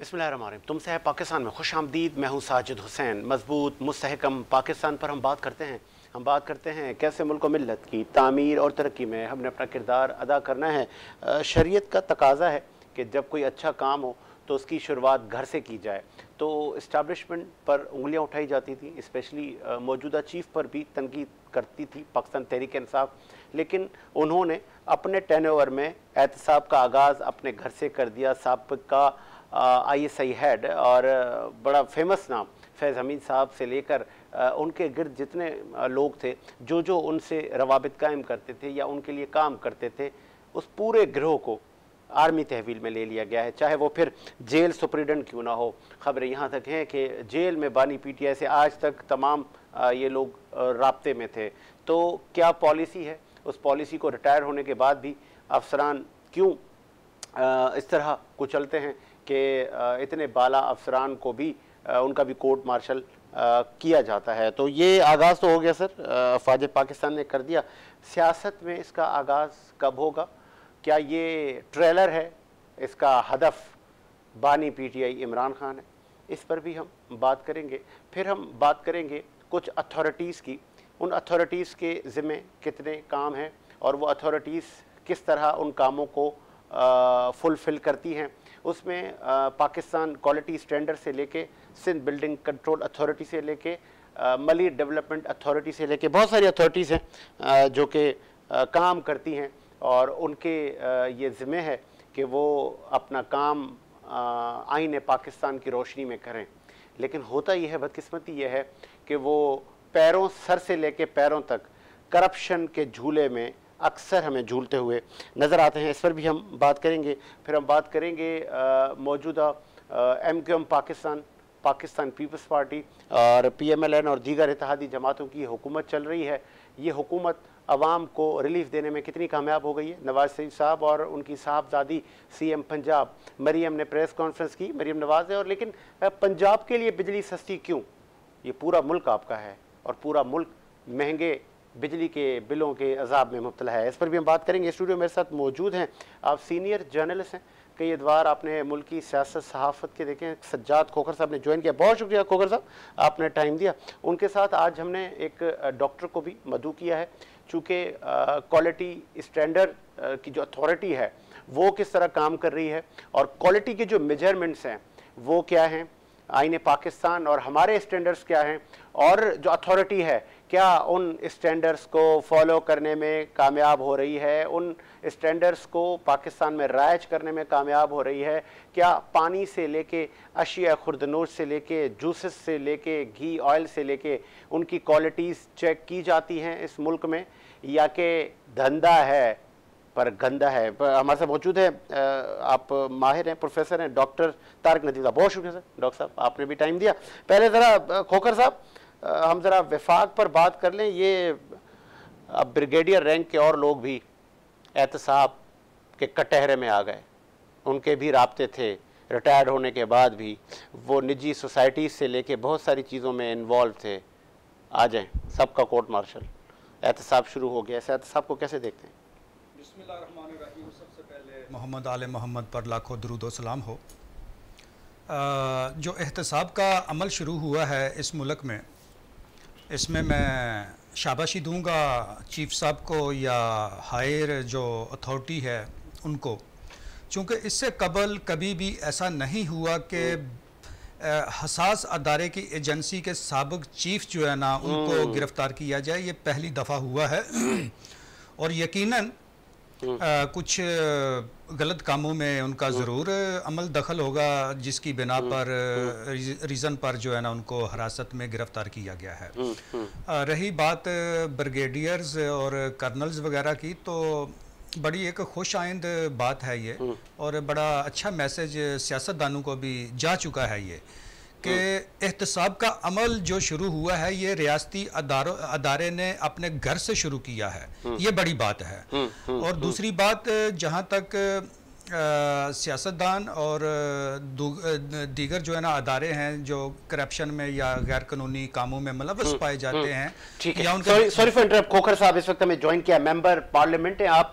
बिस्मिल्लाहिर्रहमानिर्रहीम। तुमसे है पाकिस्तान में खुश आमदीद। मैं हूँ साजिद हुसैन। मजबूत मुस्तहकम पाकिस्तान पर हम बात करते हैं। हम बात करते हैं कैसे मुल्क व मिल्लत की तामीर और तरक्की में हमने अपना किरदार अदा करना है। शरीयत का तकाजा है कि जब कोई अच्छा काम हो तो उसकी शुरुआत घर से की जाए। तो इस्टेब्लिशमेंट पर उंगलियां उठाई जाती थी, स्पेशली मौजूदा चीफ पर भी तनकीद करती थी पाकिस्तान तहरीक इंसाफ, लेकिन उन्होंने अपने टेनओवर में एहतसाब का आगाज़ अपने घर से कर दिया। साबिका ISI हेड और बड़ा फेमस नाम फैज़ हमीद साहब से लेकर उनके गिर्द जितने लोग थे जो उनसे रवाबित कायम करते थे या उनके लिए काम करते थे, उस पूरे गिरोह को आर्मी तहवील में ले लिया गया है, चाहे वो फिर जेल सुप्रीडेंट क्यों ना हो। खबरें यहाँ तक हैं कि जेल में बानी PTI से आज तक तमाम ये लोग राब्ते में थे। तो क्या पॉलिसी है, उस पॉलिसी को रिटायर होने के बाद भी अफसरान क्यों इस तरह कुचलते हैं कि इतने बाला अफसरान को भी उनका भी कोर्ट मार्शल किया जाता है। तो ये आगाज़ तो हो गया सर, फ़ौज पाकिस्तान ने कर दिया। सियासत में इसका आगाज़ कब होगा? क्या ये ट्रेलर है, इसका हदफ बानी PTI इमरान खान है? इस पर भी हम बात करेंगे। फिर हम बात करेंगे कुछ अथॉरिटीज़ की, उन अथॉरिटीज़ के ज़िम्मे कितने काम हैं और वो अथॉरिटीज़ किस तरह उन कामों को फुलफ़िल करती हैं। उसमें पाकिस्तान क्वालिटी स्टैंडर्ड से लेके सिंध बिल्डिंग कंट्रोल अथॉरिटी से लेके मली डेवलपमेंट अथॉरिटी से लेके बहुत सारी अथॉरिटीज़ हैं जो कि काम करती हैं और उनके ये ज़िम्मे है कि वो अपना काम आईन पाकिस्तान की रोशनी में करें। लेकिन होता यह है, बदकिस्मती ये है कि वो सर से लेके पैरों तक करप्शन के झूले में अक्सर हमें झूलते हुए नज़र आते हैं। इस पर भी हम बात करेंगे। फिर हम बात करेंगे मौजूदा MQM पाकिस्तान पीपल्स पार्टी और PMLN और दीगर इत्तेहादी जमातों की हुकूमत चल रही है। ये हुकूमत अवाम को रिलीफ देने में कितनी कामयाब हो गई है? नवाज शरीफ साहब और उनकी साहबजादी CM पंजाब मरीम ने प्रेस कॉन्फ्रेंस की, मरीम नवाज है। और लेकिन पंजाब के लिए बिजली सस्ती क्यों? ये पूरा मुल्क आपका है और पूरा मुल्क महंगे बिजली के बिलों के अजाब में मुब्तला है। इस पर भी हम बात करेंगे। स्टूडियो मेरे साथ मौजूद हैं, आप सीनियर जर्नलिस्ट हैं, कई अदवार आपने मुल्क की सियासत सहाफ़त के देखें। सज्जाद खोखर साहब ने ज्वाइन किया, बहुत शुक्रिया खोखर साहब, आपने टाइम दिया। उनके साथ आज हमने एक डॉक्टर को भी मदऊ किया है, चूँकि क्वालिटी स्टैंडर्ड की जो अथॉरिटी है वो किस तरह काम कर रही है और क्वालिटी के जो मेजरमेंट्स हैं वो क्या हैं, आईने पाकिस्तान और हमारे स्टैंडर्ड्स क्या हैं, और जो अथॉरिटी है क्या उन स्टैंडर्ड्स को फॉलो करने में कामयाब हो रही है, उन स्टैंडर्ड्स को पाकिस्तान में राइज करने में कामयाब हो रही है। क्या पानी से लेके अशिया खुर्दनोश से लेके जूसेस से लेके घी ऑयल से लेके उनकी क्वालिटीज़ चेक की जाती हैं इस मुल्क में, या कि धंधा है पर गंदा है? हमारे साथ मौजूद है, आप माहिर हैं, प्रोफेसर हैं, डॉक्टर तारिक नदीम साहब। बहुत शुक्रिया सर डॉक्टर साहब, आपने भी टाइम दिया। पहले ज़रा खोखर साहब हम ज़रा वफाक पर बात कर लें। ये अब ब्रिगेडियर रैंक के और लोग भी एहतसाब के कटहरे में आ गए, उनके भी राब्ते थे रिटायर्ड होने के बाद भी, वो निजी सोसाइटीज़ से लेके बहुत सारी चीज़ों में इन्वॉल्व थे। आ जाएं, सबका कोर्ट मार्शल, एहतसाब शुरू हो गया। ऐसे एहतसाब को कैसे देखते हैं? बिस्मिल्लाहिर्रहमानिर्रहीम। सबसे पहले मोहम्मद आले मोहम्मद पर लाखों दरूद व सलाम हो। जो एहतसाब का अमल शुरू हुआ है इस मुल्क में, इसमें मैं शाबाशी दूंगा चीफ साहब को या हायर जो अथॉरिटी है उनको, चूँकि इससे कबल कभी भी ऐसा नहीं हुआ कि हसास अदारे की एजेंसी के साबिक चीफ जो है ना उनको गिरफ़्तार किया जाए। ये पहली दफ़ा हुआ है और यकीनन कुछ गलत कामों में उनका ज़रूर अमल दखल होगा, जिसकी बिना पर रीज़न पर जो है ना उनको हिरासत में गिरफ़्तार किया गया है। रही बात ब्रिगेडियर्स और कर्नल्स वगैरह की, तो बड़ी एक खुश आइंद बात है ये और बड़ा अच्छा मैसेज सियासतदानों को भी जा चुका है ये कि एहतसाब का अमल जो शुरू हुआ है ये रियासती अदारे ने अपने घर से शुरू किया है, ये बड़ी बात है। और दूसरी बात, जहाँ तक सियासतदान और दीगर जो है ना अदारे हैं जो करप्शन में या गैर कानूनी कामों में मुलव्वस पाए जाते हैं, या उनका सॉरी फॉर इंटरप्ट, खोखर साहब इस वक्त हमें ज्वाइन किया, मेंबर पार्लियामेंट है, आप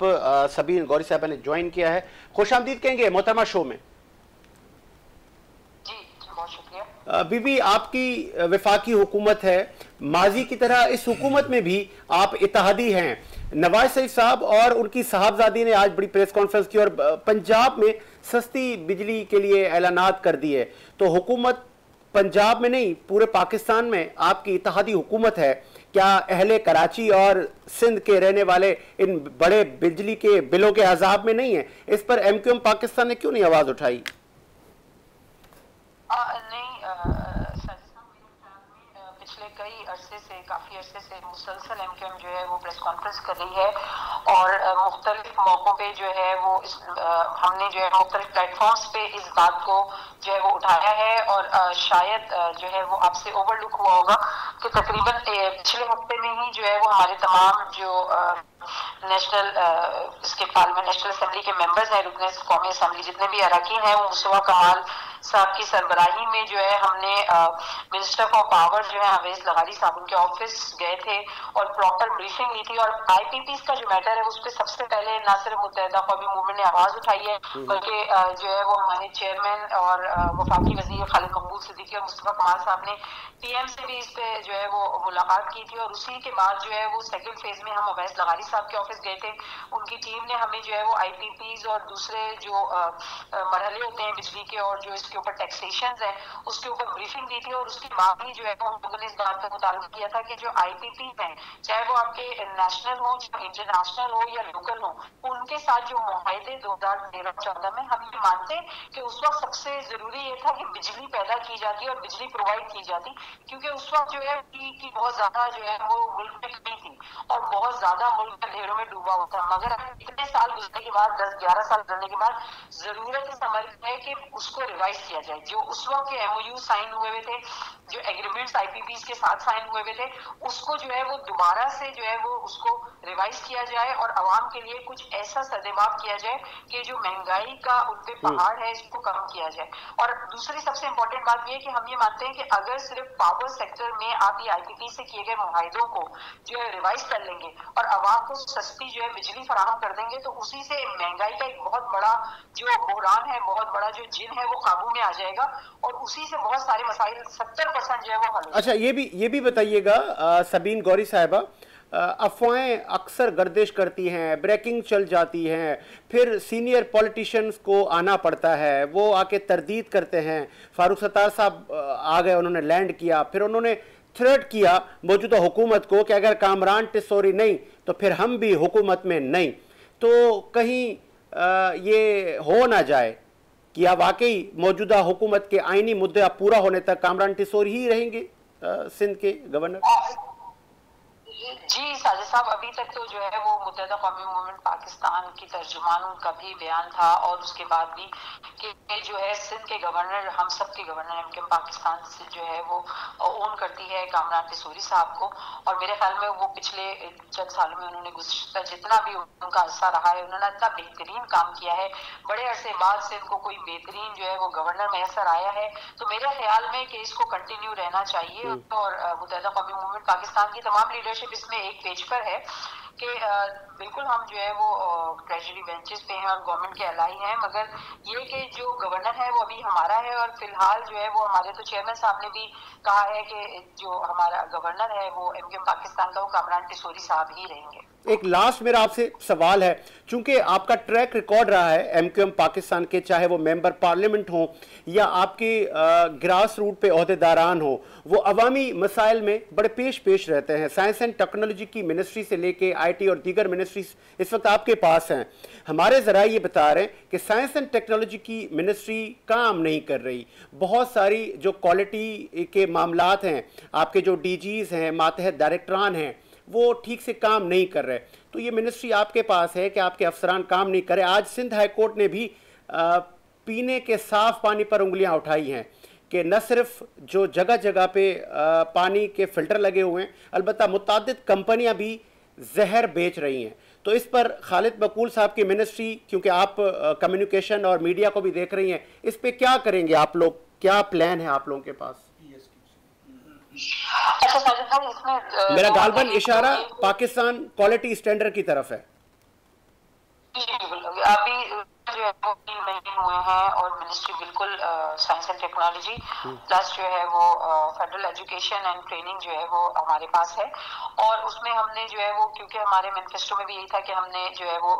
सबीन गौरी साहब ने ज्वाइन किया है, खुश आमदीद कहेंगे मोहतरमा शो में। बहुत शुक्रिया। बीबी, आपकी वफाकी हुकूमत है, माजी की तरह इस हुकूमत में भी आप इत्तेहादी हैं। नवाज शरीफ साहब और उनकी साहबजादी ने आज बड़ी प्रेस कॉन्फ्रेंस की और पंजाब में सस्ती बिजली के लिए ऐलानात कर दिए। तो हुकूमत पंजाब में नहीं पूरे पाकिस्तान में आपकी इत्तेहादी हुकूमत है, क्या अहले कराची और सिंध के रहने वाले इन बड़े बिजली के बिलों के अजाब में नहीं है? इस पर एमक्यूएम पाकिस्तान ने क्यों नहीं आवाज उठाई? पिछले कई अरसे से, काफ़ी अरसे से मुसलसल एमक्यूएम जो है वो प्रेस कॉन्फ्रेंस कर रही है और मुख्तलिफ मौक़ों पे जो है वो हमने जो है मुख्तलिफ प्लेटफॉर्म्स पे इस बात को जो है वो उठाया है और शायद जो है वो आपसे ओवरलुक हुआ होगा कि तकरीबन पिछले हफ्ते में ही जो है वो हमारे तमाम जो नेशनल इसके पार्लियामेंट नेशनल असेंबली के मेंबर्स हैं, रुकने कौमी असेंबली जितने भी अरकान हैं, वो मुस्तफा कमाल साहब की सरबराही में जो है हमने मिनिस्टर फॉर पावर जो है अवैस लगारी साहब उनके ऑफिस गए थे और प्रॉपर ब्रीफिंग ली थी। और आईपीपीस का जो मैटर है उस पर सबसे पहले ना सिर्फ मुत्तहिदा कौमी मूवमेंट ने आवाज उठाई है, बल्कि जो है वो हमारे चेयरमैन और वफाकी वजीर खालिद मकबूल सिद्दीकी और मुस्तफा कमाल साहब ने पीएम से भी इस पे जो है वो मुलाकात की थी। और उसी के बाद जो है वो सेकंड फेज में हम अवैस लगारी साहब के ऑफिस गए थे। उनकी टीम ने हमें जो है वो आईपीपीस और दूसरे जो मरहले होते हैं बिजली के और जो इसके ऊपर टैक्सेशन है उसके ऊपर ब्रीफिंग दी थी। और उसके बाद ही जो है हम लोगों ने इस बात का मुतालबा किया था कि जो आईपीपी है, चाहे वो आपके नेशनल हो, चाहे इंटरनेशनल हो या लोकल हो, उनके साथ जो मुआहदे 2013-14 में हम ये मानते कि उस वक्त सबसे जरूरी ये था कि बिजली पैदा की जाती और बिजली प्रोवाइड की जाती, क्योंकि उस वक्त जो है की बहुत ज्यादा जो है वो मुल्क में कमी थी और बहुत ज्यादा मुल्क अंधेरों में डूबा हुआ था। मगर इतने साल गुजरने के बाद, 10-11 साल गुजरने के बाद जरूरत इस अमल है कि उसको रिवाइज किया जाए। जो उस वक्त के एमओयू साइन हुए हुए थे, जो एग्रीमेंट्स आईपीपीस के साथ साइन हुए हुए थे, उसको जो है वो दोबारा से जो है वो उसको रिवाइज किया जाए और आवाम के लिए कुछ ऐसा सदेबाब किया जाए कि जो महंगाई का उन पे पहाड़ है इसको कम किया जाए। और दूसरी सबसे इंपॉर्टेंट बात यह है कि हम ये मानते हैं कि अगर सिर्फ पावर सेक्टर में आप ये आईपीपी से किए गए मुआहिदों को जो है रिवाइज कर लेंगे और आवाम को सस्ती जो है बिजली फराहम कर देंगे, तो उसी से महंगाई का एक बहुत बड़ा जो बहरान है, बहुत बड़ा जो जिन है वो काबू में आ जाएगा और उसी से बहुत सारे मसाइल 70% जो है वो हल। अच्छा, ये भी बताइएगा सबीन गौरी साहिबा, अफवाहें अक्सर गर्दिश करती हैं, ब्रेकिंग चल जाती हैं, फिर सीनियर पॉलिटिशियंस को आना पड़ता है, वो आके तरदीद करते हैं। फारूक सत्तार साहब आ गए, उन्होंने लैंड किया, फिर उन्होंने थ्रेट किया मौजूदा हुकूमत को कि अगर कामरान टिसोरी नहीं तो फिर हम भी हुकूमत में नहीं। तो कहीं ये हो ना जाए कि या वाकई मौजूदा हुकूमत के आईनी मुद्दे पूरा होने तक कामरान टिसोरी ही रहेंगे सिंध के गवर्नर? जी साजिद साहब, अभी तक तो जो है वो मुत्तहिदा कौमी मूवमेंट पाकिस्तान की तर्जुमान का भी बयान था और उसके बाद भी कि जो है सिंध के गवर्नर, हम सब के गवर्नर एमक्यूएम पाकिस्तान से जो है वो ओन करती है कामरान टिसोरी साहब को। और मेरे ख्याल में वो पिछले चंद सालों में उन्होंने गुज़श्ता जितना भी उनका अरसा रहा है, उन्होंने इतना बेहतरीन काम किया है। बड़े अरसे बाद सिंध को कोई बेहतरीन जो है वो गवर्नर मैसर आया है, तो मेरे ख्याल में कि इसको कंटिन्यू रहना चाहिए। और मुत्तहिदा कौमी मूवमेंट पाकिस्तान की तमाम लीडरशिप इसमें एक पेज पर है कि बिल्कुल हम जो है वो ट्रेजरी बेंचेस पे हैं और गवर्नमेंट के अलाई हैं, मगर ये कि जो गवर्नर है वो अभी हमारा है और फिलहाल जो है वो हमारे तो चेयरमैन साहब ने भी कहा है कि जो हमारा गवर्नर है वो एमक्यूएम पाकिस्तान का वो कामरान टिसोरी साहब ही रहेंगे। एक लास्ट मेरा आपसे सवाल है, चूंकि आपका ट्रैक रिकॉर्ड रहा है एमक्यूएम पाकिस्तान के, चाहे वो मेंबर पार्लियामेंट हो या आपके ग्रास रूट पे ओहदेदारान हो, वो अवामी मसाइल में बड़े पेश रहते हैं। साइंस एंड टेक्नोलॉजी की मिनिस्ट्री से लेके आईटी और दीगर मिनिस्ट्रीज इस वक्त आपके पास हैं। हमारे ज़रा ये बता रहे हैं कि साइंस एंड टेक्नोलॉजी की मिनिस्ट्री काम नहीं कर रही। बहुत सारी जो क्वालिटी के मामलात हैं, आपके जो डीजीज हैं, मातहत डायरेक्टरान हैं, वो ठीक से काम नहीं कर रहे। तो ये मिनिस्ट्री आपके पास है कि आपके अफसरान काम नहीं करे। आज सिंध हाई कोर्ट ने भी पीने के साफ पानी पर उंगलियां उठाई हैं कि न सिर्फ जो जगह जगह पे पानी के फिल्टर लगे हुए हैं, अलबत्ता मुतादिद कंपनियां भी जहर बेच रही हैं। तो इस पर खालिद मकबूल साहब की मिनिस्ट्री, क्योंकि आप कम्युनिकेशन और मीडिया को भी देख रही हैं, इस पे क्या करेंगे आप लोग? क्या प्लान है आप लोगों के पास? अच्छा साजिद भाई, इसमें मेरा गालबन इशारा पाकिस्तान क्वालिटी स्टैंडर्ड की तरफ है। अभी जो है वो 3 महीने हुए हैं और मिनिस्ट्री बिल्कुल साइंस एंड टेक्नोलॉजी प्लस जो है वो फेडरल एजुकेशन एंड ट्रेनिंग जो है वो हमारे पास है। और उसमें हमने जो है वो, क्योंकि हमारे मैनिफेस्टो में भी यही था कि हमने जो है वो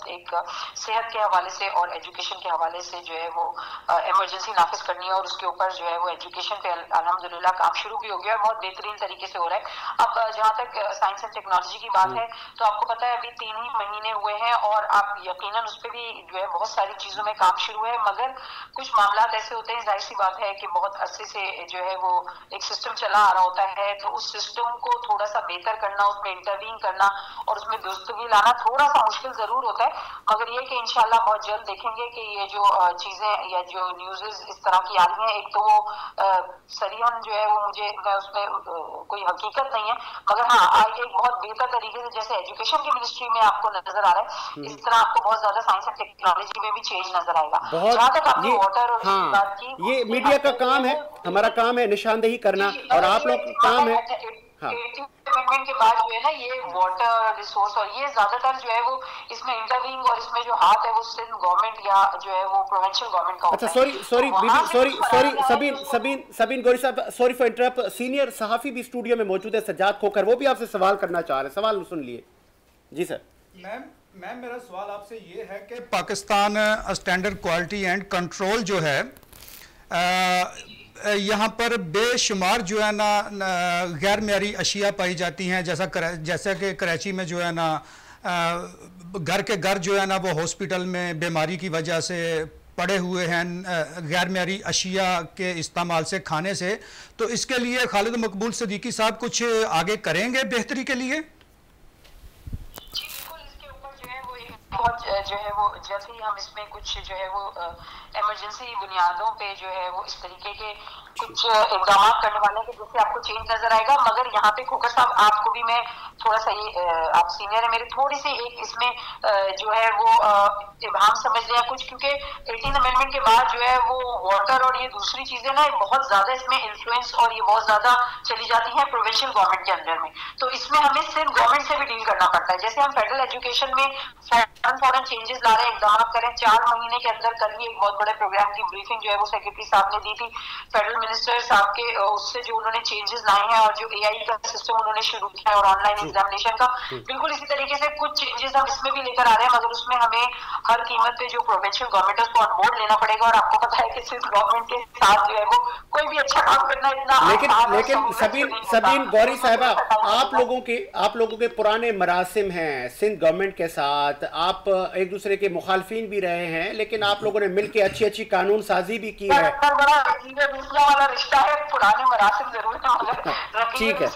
एक सेहत के हवाले से और एजुकेशन के हवाले से जो है वो इमरजेंसी नाफिज करनी है, और उसके ऊपर जो है वो एजुकेशन पे अल्हम्दुलिल्लाह काम शुरू भी हो गया है, बहुत बेहतरीन तरीके से हो रहा है। अब जहाँ तक साइंस एंड टेक्नोलॉजी की बात है तो आपको पता है अभी 3 ही महीने हुए हैं और आप यकीनन उस पर भी जो है बहुत सारी चीजों में काम शुरू है, मगर कुछ मामला ऐसे होते हैं, जाहिर सी बात है कि बहुत अरसे से जो है वो एक सिस्टम चला आ रहा होता है, तो उस सिस्टम को थोड़ा सा बेहतर करना, उसमें इंटरवीन करना और उसमें दुरुस्तगी लाना थोड़ा सा मुश्किल जरूर होता है, मगर ये कि इंशाल्लाह बहुत जल्द देखेंगे कि ये जो चीजें या जो न्यूज़ इस तरह की आ रही हैं, एक तो वो सरीहन जो है वो मैं उसमें कोई हकीकत नहीं है, मगर हाँ आज एक बहुत बेहतर तरीके से जैसे एजुकेशन की मिनिस्ट्री में आपको नजर आ रहा है, इस तरह आपको बहुत ज्यादा साइंस एंड टेक्नोलॉजी में भी चेंज नजर आएगा। जहाँ तक आपने वाटर और बात की, ये मीडिया का काम है, हमारा काम है निशानदेही करना, और आप लोग का काम है अमेंडमेंट के बाद जो है ना ये वाटर रिसोर्स और ये ज्यादातर जो है वो इसमें इंटरविंग और इसमें जो हाथ है वो सिंध गवर्नमेंट या जो है वो प्रोविंशियल गवर्नमेंट का होता है। सॉरी सबीन गौरी साहब, सॉरी फॉर इंटरप्ट, सीनियर सहाफी भी स्टूडियो में मौजूद है, सज्जाद खोकर, वो भी आपसे सवाल करना चाह रहे हैं, सवाल सुन लिए। जी सर। मैम मेरा सवाल आपसे ये है कि Pakistan standard quality and control जो है यहाँ पर बेशुमार जो है ना गैर मेयारी अशिया पाई जाती हैं, जैसा कि कराची में जो है ना घर के घर जो है ना वो हॉस्पिटल में बीमारी की वजह से पड़े हुए हैं गैर मेयारी अशिया के इस्तेमाल से, खाने से। तो इसके लिए खालिद मकबूल सिद्दीकी साहब कुछ आगे करेंगे बेहतरी के लिए? बहुत जो है वो जल्द ही हम इसमें कुछ जो है वो इमरजेंसी बुनियादों पे जो है वो इस तरीके के कुछ इकदाम करने वाले हैं जिससे आपको चेंज नजर आएगा। मगर यहाँ पे खोकर साहब आपको भी मैं थोड़ा सा ये आप सीनियर है मेरे, थोड़ी सी एक इसमें जो है वो इबाम समझ लिया कुछ, क्योंकि 18 अमेंडमेंट के बाद जो है वो वाटर और ये दूसरी चीजें ना बहुत ज्यादा इसमें इन्फ्लुएंस और ये बहुत ज्यादा चली जाती है प्रोविंशियल गवर्नमेंट के अंदर में, तो इसमें हमें सिर्फ गवर्नमेंट से भी डील करना पड़ता है। जैसे हम फेडरल एजुकेशन में फौरन चेंजेस ला रहे हैं, इकदाम करें, 4 महीने के अंदर कल ही एक बहुत बड़े प्रोग्राम की ब्रीफिंग जो है वो सेक्रेटरी साहब ने दी थी फेडरल मिनिस्टर साहब के, उससे जो उन्होंने चेंजेस लाए हैं और जो एआई का सिस्टम उन्होंने शुरू किया है और ऑनलाइन एग्जामिनेशन का, बिल्कुल इसी तरीके से कुछ चेंजेस हम इसमें भी लेकर आ रहे हैं, मगर उसमें हमें हर कीमत पे जो प्रोविंशियल गवर्नमेंट है उसको ऑन बोर्ड लेना पड़ेगा। और आपको पता है कि सिर्फ गवर्नमेंट के साथ जो है वो कोई भी अच्छा काम करना इतना लेकिन सबीन गौरी साहिबा, आप लोगों के पुराने मरासिम हैं सिंध गवर्नमेंट के साथ, आप एक दूसरे के मुखालफिन भी रहे हैं, लेकिन आप लोगों ने मिलकर अच्छी अच्छी कानून साजी भी की है। वाला रिश्ता है, पुराने मरासिम जरूर है, ठीक है,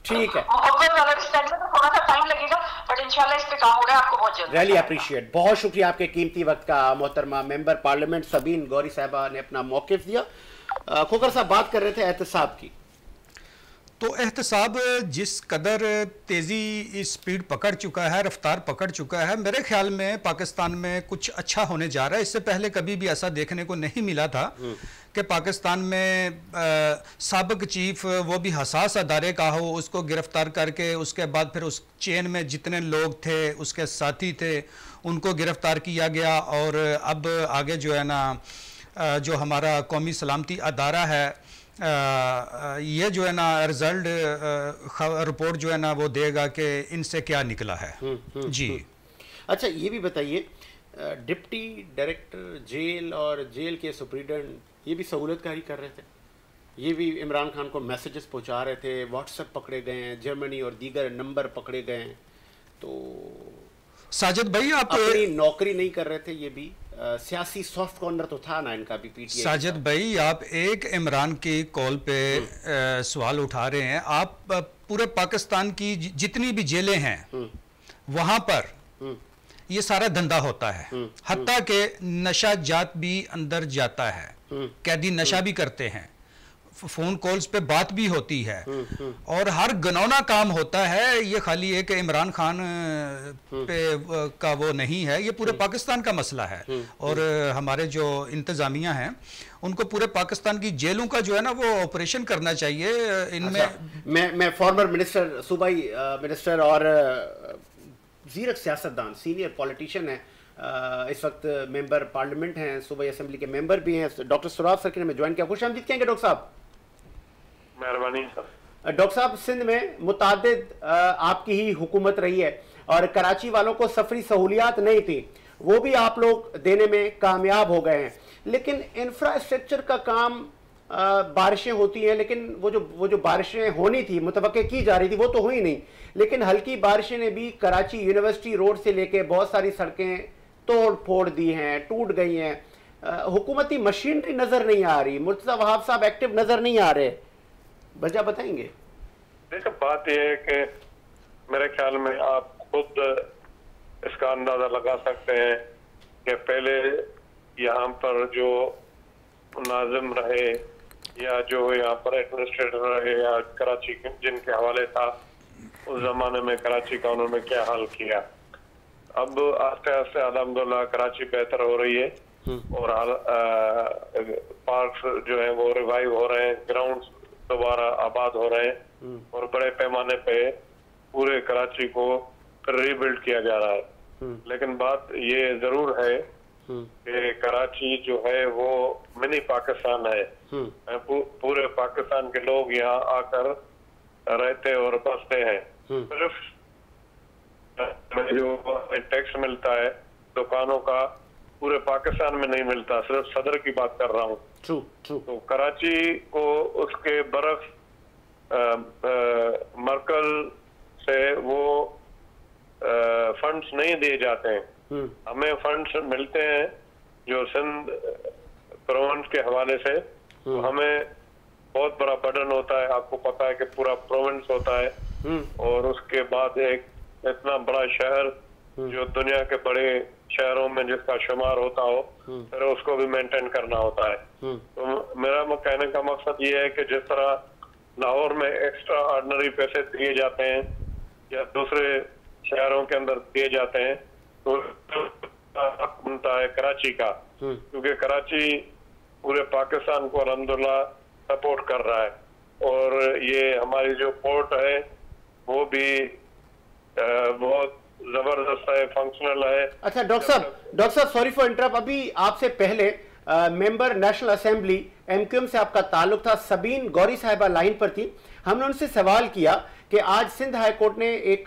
ठीक है, मोहब्बत वाला रिश्ता है, तो थोड़ा सा टाइम लगेगा, बट इंशाल्लाह इस पे काम हो रहा है, आपको बहुत जल्द। रियली अप्रिशिएट, बहुत शुक्रिया आपके कीमती वक्त का। मोहतरमा मेंबर पार्लियामेंट सबीन गौरी साहिबा ने अपना मौक़िफ़ दिया। खोकर साहब बात कर रहे थे एहतसाब की, तो एहतसाब जिस कदर तेज़ी स्पीड पकड़ चुका है, रफ्तार पकड़ चुका है, मेरे ख्याल में पाकिस्तान में कुछ अच्छा होने जा रहा है। इससे पहले कभी भी ऐसा देखने को नहीं मिला था कि पाकिस्तान में साबिक चीफ वो भी हसास अदारे का हो, उसको गिरफ्तार करके उसके बाद फिर उस चेन में जितने लोग थे उसके साथी थे उनको गिरफ्तार किया गया। और अब आगे जो है ना जो हमारा कौमी सलामती अदारा है ये जो है ना रिजल्ट रिपोर्ट जो है ना वो देगा कि इनसे क्या निकला है। जी अच्छा, ये भी बताइए, डिप्टी डायरेक्टर जेल और जेल के सुप्रीडेंट ये भी सहूलतकारी कर रहे थे, ये भी इमरान खान को मैसेजेस पहुंचा रहे थे, व्हाट्सएप पकड़े गए हैं, जर्मनी और दीगर नंबर पकड़े गए हैं, तो साजिद भाई आप अपनी नौकरी नहीं कर रहे थे, ये भी सियासी सॉफ्ट कॉर्नर तो था ना इनका भी पीटीआई। साजिद भाई आप एक इमरान की कॉल पे सवाल उठा रहे हैं, आप पूरे पाकिस्तान की जितनी भी जेलें हैं वहां पर ये सारा धंधा होता है, हत्ता के नशा जात भी अंदर जाता है, कैदी नशा भी करते हैं, फोन कॉल्स पे बात भी होती है और हर गनौना काम होता है। ये खाली एक इमरान खान पे का वो नहीं है, ये पूरे पाकिस्तान का मसला है। और हमारे जो इंतजामिया हैं उनको पूरे पाकिस्तान की जेलों का जो है ना वो ऑपरेशन करना चाहिए। इनमें मैं फॉर्मर मिनिस्टर सूबाई मिनिस्टर और ज़ीरक सियासतदान सीनियर पॉलिटिशियन है इस वक्त मेंबर पार्लियामेंट हैं, सूबाई असम्बली के मेंबर भी हैं। डॉक्टर सुराब सर ने ज्वाइन किया। खुश आमदीद कहेंगे डॉक्टर साहब। मेहरबानी सर। डॉक्टर साहब, सिंध में मुतादिद आपकी ही हुकूमत रही है और कराची वालों को सफरी सहूलियात नहीं थी, वो भी आप लोग देने में कामयाब हो गए हैं। लेकिन इंफ्रास्ट्रक्चर का काम, बारिशें होती हैं, लेकिन वो जो बारिशें होनी थी, मुतवक्के की जा रही थी, वो तो हुई नहीं। लेकिन हल्की बारिशें ने भी कराची यूनिवर्सिटी रोड से लेके बहुत सारी सड़कें तोड़ फोड़ दी हैं, टूट गई हैं। हुकूमती मशीनरी नजर नहीं आ रही, मुर्तज़ा वहाब साहब एक्टिव नजर नहीं आ रहे, वजह बताएंगे? देखो, बात यह है कि मेरे ख्याल में आप खुद इसका अंदाजा लगा सकते हैं कि पहले यहाँ पर जो नाजिम रहे या जो यहाँ पर एडमिनिस्ट्रेटर रहे या कराची जिनके हवाले था, उस जमाने में कराची का उन्होंने क्या हाल किया। अब आस्ते आस्ते अल्हम्दुलिल्लाह कराची बेहतर हो रही है और पार्क्स जो है वो रिवाइव हो रहे हैं, ग्राउंड्स दोबारा आबाद हो रहे हैं और बड़े पैमाने पे पूरे कराची को रीबिल्ड किया जा रहा है। लेकिन बात ये जरूर है कि कराची जो है वो मिनी पाकिस्तान है। पूरे पाकिस्तान के लोग यहाँ आकर रहते और बसते हैं। सिर्फ जो टैक्स मिलता है दुकानों का पूरे पाकिस्तान में नहीं मिलता, सिर्फ सदर की बात कर रहा हूँ। तो कराची को उसके बरफ मरकज से वो फंड्स नहीं दिए जाते हैं। हमें फंड्स मिलते हैं जो सिंध प्रोविंस के हवाले से, तो हमें बहुत बड़ा बर्डन होता है। आपको पता है कि पूरा प्रोविंस होता है और उसके बाद एक इतना बड़ा शहर जो दुनिया के बड़े शहरों में जिसका शुमार होता हो, फिर उसको भी मेंटेन करना होता है। तो मेरा कहने का मकसद ये है कि जिस तरह लाहौर में एक्स्ट्रा ऑर्डिनरी पैसे दिए जाते हैं या दूसरे शहरों के अंदर दिए जाते हैं, तो बनता है कराची का, क्योंकि कराची पूरे पाकिस्तान को अल्हम्दुलिल्लाह सपोर्ट कर रहा है और ये हमारी जो पोर्ट है वो भी बहुत जबरदस्त है, फंक्शनल है। अच्छा डॉक्टर साहब सॉरी फॉर इंटरप्ट, अभी आपसे पहले मेंबर नेशनल असेंबली एमक्यूएम से आपका ताल्लुक था, सबीन गौरी साहिबा लाइन पर थी। हमने उनसे सवाल किया कि आज सिंध हाई कोर्ट ने एक